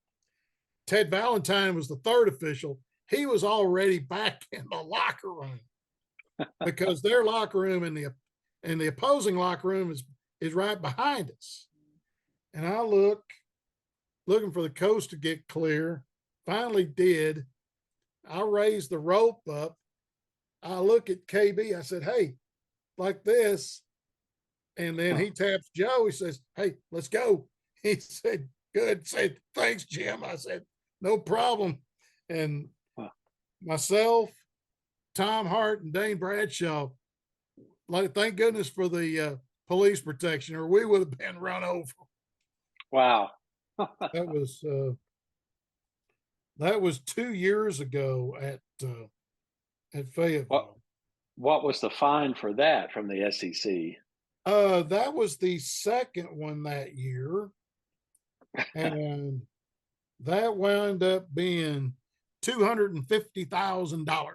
S1: Ted Valentine was the 3rd official. He was already back in the locker room because their locker room and the opposing locker room is right behind us. And I looking for the coast to get clear. Finally did. I raised the rope up. I look at KB. I said, "Hey, like this." And then he taps Joe. He says, "Hey, let's go." He said, "Good." Said, "Thanks, Jim." I said, "No problem." And myself, Tom Hart, and Dane Bradshaw, like, thank goodness for the police protection, or we would have been run over.
S2: Wow.
S1: That was 2 years ago at Fayetteville.
S2: What was the fine for that from the SEC?
S1: That was the second one that year, and that wound up being $250,000.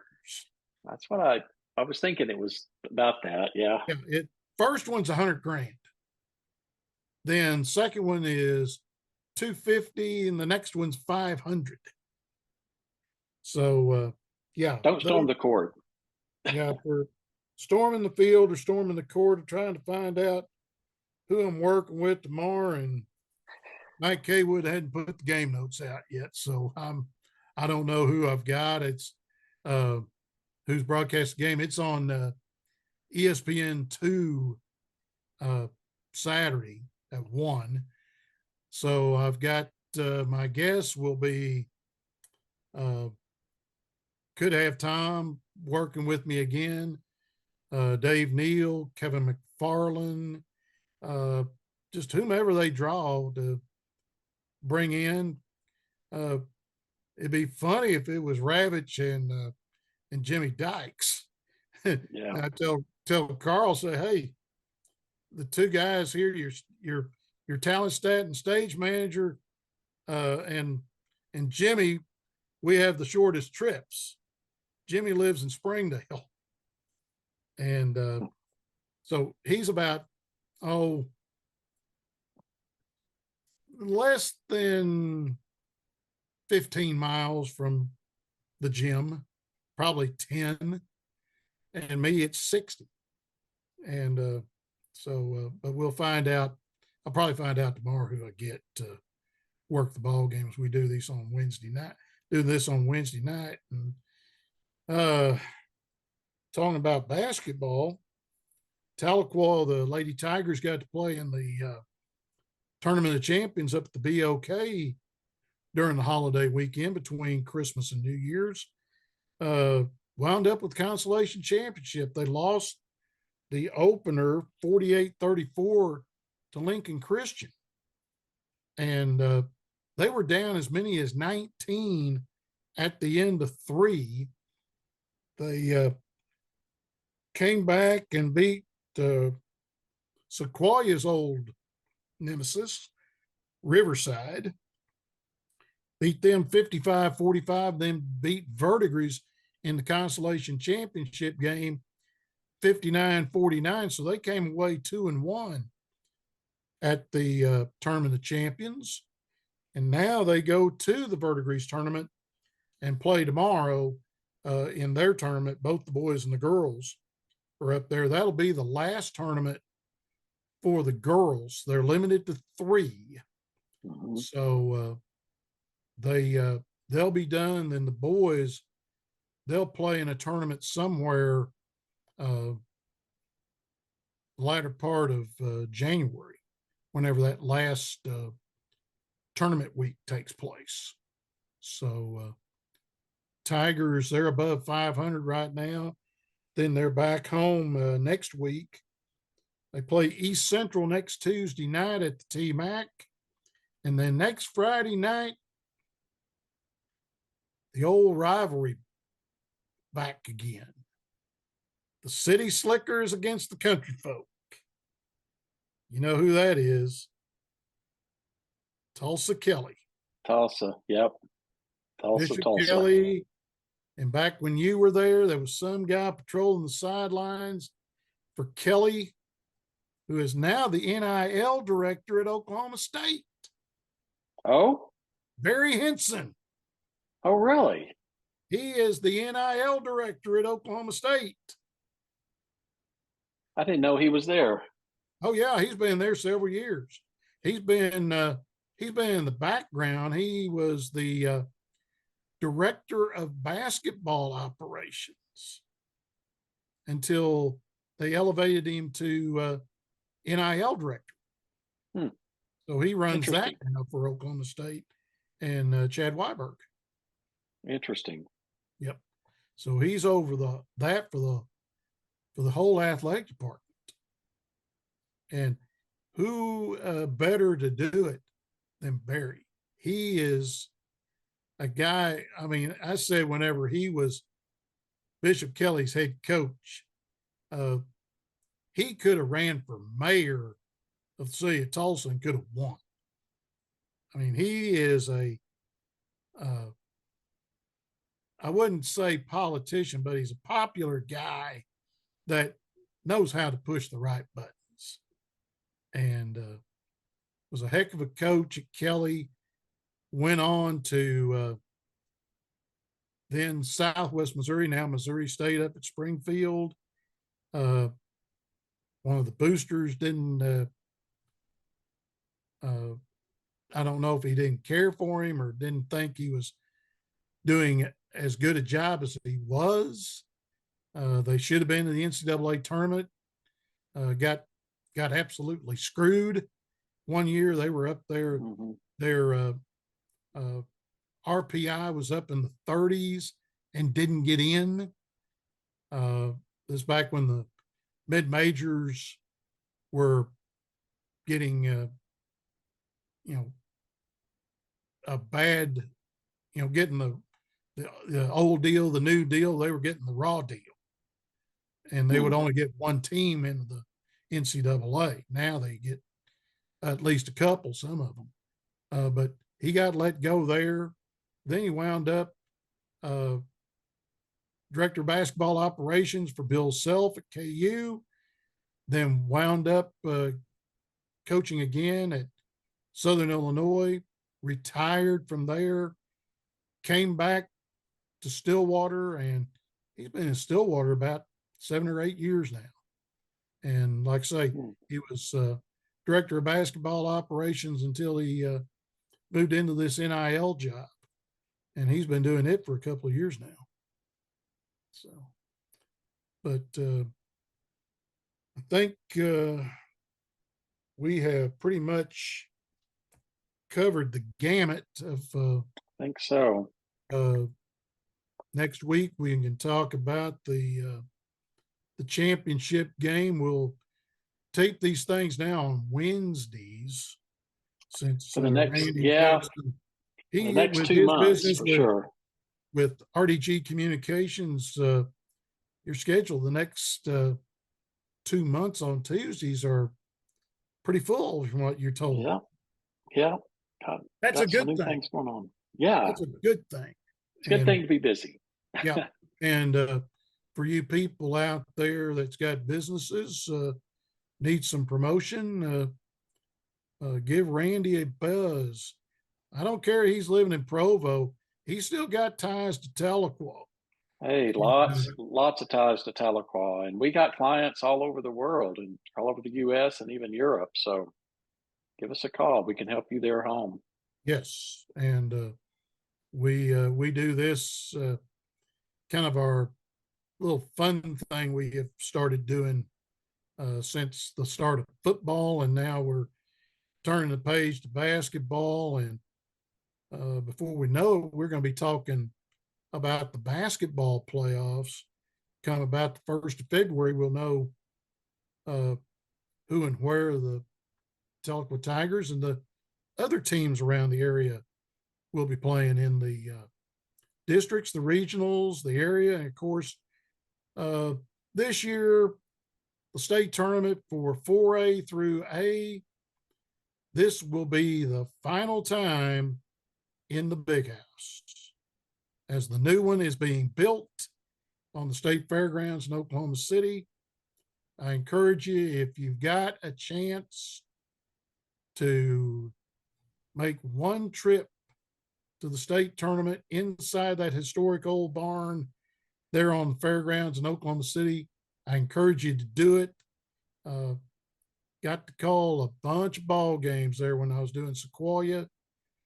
S2: That's what I was thinking. It was about that. Yeah.
S1: Yeah, first one's 100 grand. Then second one is 250, and the next one's 500. So yeah,
S2: Don't storm the court.
S1: yeah, for storming the field or storming the court or trying to find out who I'm working with tomorrow. And Mike Kaywood hadn't put the game notes out yet, so I don't know who I've got. It's who's broadcast the game. It's on ESPN2 Saturday at 1. So I've got my guess will be could have Tom working with me again, Dave Neal, Kevin McFarland, just whomever they draw to bring in. It'd be funny if it was Ravitch and Jimmy Dykes.
S2: Yeah.
S1: I tell Carl, say, "Hey, the 2 guys here, your talent stat and stage manager, and Jimmy, we have the shortest trips. Jimmy lives in Springdale, and so he's about less than 15 miles from the gym, probably 10, and me it's 60. And but we'll find out. I'll probably find out tomorrow who I get to work the ball games. We do this on Wednesday night. And talking about basketball, Tahlequah, the Lady Tigers, got to play in the Tournament of Champions up at the BOK during the holiday weekend between Christmas and New Year's. Wound up with consolation championship. They lost the opener 48-34 to Lincoln Christian. And they were down as many as 19 at the end of 3. They came back and beat Sequoia's old nemesis, Riverside. Beat them 55-45, then beat Verdigris in the consolation championship game 59-49. So they came away 2-1 at the Tournament of Champions. And now they go to the Verdigris tournament and play tomorrow in their tournament. Both the boys and the girls are up there. That'll be the last tournament for the girls. They're limited to 3.
S2: Mhm.
S1: So they'll be done. Then the boys, they'll play in a tournament somewhere latter part of January, whenever that last tournament week takes place. So Tigers, they're above 500 right now. Then they're back home next week. They play East Central next Tuesday night at the T-Mac. And then next Friday night, the old rivalry back again. The City Slickers against the Country Folk. You know who that is. Tulsa Kelly.
S2: Tulsa, yep. Tulsa,
S1: Bishop
S2: Tulsa.
S1: Kelly. And back when you were there was some guy patrolling the sidelines for Kelly, who is now the NIL director at Oklahoma State.
S2: Oh?
S1: Barry Henson.
S2: Oh, really?
S1: He is the NIL director at Oklahoma State.
S2: I didn't know he was there.
S1: Oh yeah, he's been there several years. He's been in the background. He was the director of basketball operations until they elevated him to NIL director. So he runs that now for Oklahoma State and Chad Weiberg.
S2: Interesting.
S1: Yep. So he's over that for the whole athletic department. And who better to do it than Barry? He is a guy. I mean, I said whenever he was Bishop Kelly's head coach, he could have ran for mayor of the city of Tulsa and could have won. I mean, he is I wouldn't say politician, but he's a popular guy that knows how to push the right buttons. And was a heck of a coach at Kelly. Went on to then Southwest Missouri, now Missouri State up at Springfield. One of the boosters didn't, I don't know if he didn't care for him or didn't think he was doing as good a job as he was. They should have been in the NCAA tournament. Got absolutely screwed. One year they were up there.
S2: Mm-hmm.
S1: Their RPI was up in the 30s and didn't get in. This back when the mid majors were getting, a bad, getting the old deal, the new deal. They were getting the raw deal, and they would only get one team into the NCAA. Now they get at least a couple, some of them. But he got let go there. Then he wound up director of basketball operations for Bill Self at KU. Then wound up coaching again at Southern Illinois. Retired from there. Came back to Stillwater, and he's been in Stillwater about 7 or 8 years now. And like I say, he was director of basketball operations until he moved into this NIL job. And he's been doing it for a couple of years now. So, but I think we have pretty much covered the gamut of
S2: I think so.
S1: Next week we can talk about the championship game. We'll tape these things now on Wednesdays, since
S2: for the next,
S1: Randy
S2: Jackson,
S1: he
S2: the next
S1: with
S2: 2
S1: his
S2: months
S1: business
S2: for sure.
S1: With RDG Communications. Your schedule the next 2 months on Tuesdays are pretty full from what you're told.
S2: Yeah.
S1: That's a good thing.
S2: Things going on. Yeah.
S1: That's a good thing.
S2: It's a good thing to be busy.
S1: Yeah. And for you people out there that's got businesses, need some promotion, give Randy a buzz. I don't care. He's living in Provo. He's still got ties to Tahlequah.
S2: Hey,
S1: And,
S2: lots of ties to Tahlequah, and we got clients all over the world and all over the U.S. and even Europe. So give us a call. We can help you there home.
S1: yes, and we do this kind of our little fun thing we have started doing since the start of football, and now we're turning the page to basketball. And before we know it, we're going to be talking about the basketball playoffs. Come about the 1st of February, we'll know who and where the Tahlequah Tigers and the other teams around the area will be playing in the districts, the regionals, the area, and of course, this year, the state tournament for 4A through A. This will be the final time in the big house, as the new one is being built on the state fairgrounds in Oklahoma City. I encourage you, if you've got a chance, to make one trip to the state tournament inside that historic old barn there on the fairgrounds in Oklahoma City. I encourage you to do it. Got to call a bunch of ball games there when I was doing Sequoia.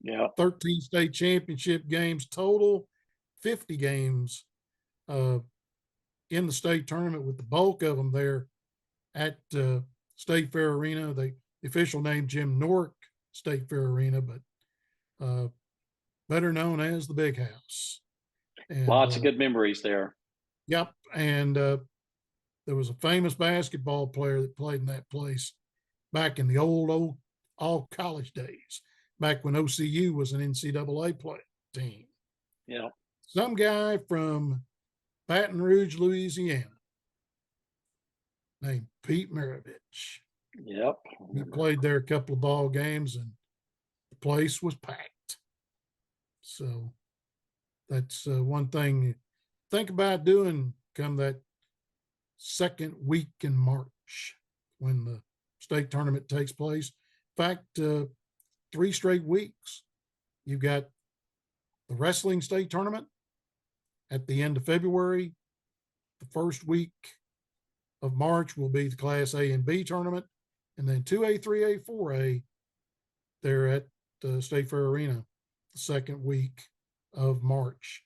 S2: Yeah.
S1: 13 state championship games total, 50 games in the state tournament, with the bulk of them there at State Fair Arena. The official name, Jim Nork State Fair Arena, but better known as the Big House. And,
S2: lots of good memories there.
S1: Yep. And there was a famous basketball player that played in that place back in the old all college days, back when OCU was an NCAA team.
S2: Yeah.
S1: Some guy from Baton Rouge, Louisiana, named Pete Maravich.
S2: Yep.
S1: He played there a couple of ball games, and the place was packed. So that's one thing you think about doing come that second week in March when the state tournament takes place. In fact, 3 straight weeks. You've got the wrestling state tournament at the end of February. The first week of March will be the Class A and B tournament, and then 2A, 3A, 4A, they're at the State Fair Arena the second week of March.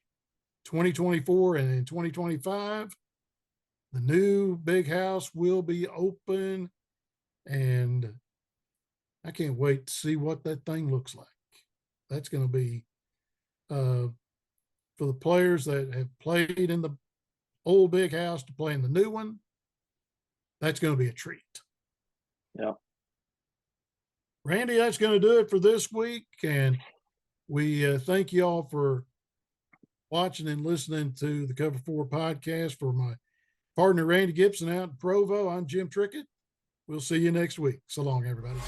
S1: 2024 and in 2025, the new big house will be open, and I can't wait to see what that thing looks like. That's going to be for the players that have played in the old big house to play in the new one. That's going to be a treat.
S2: Yeah.
S1: Randy, that's going to do it for this week. And we thank you all for watching and listening to the Cover 4 podcast. For my partner, Randy Gibson, out in Provo, I'm Jim Trickett. We'll see you next week. So long, everybody.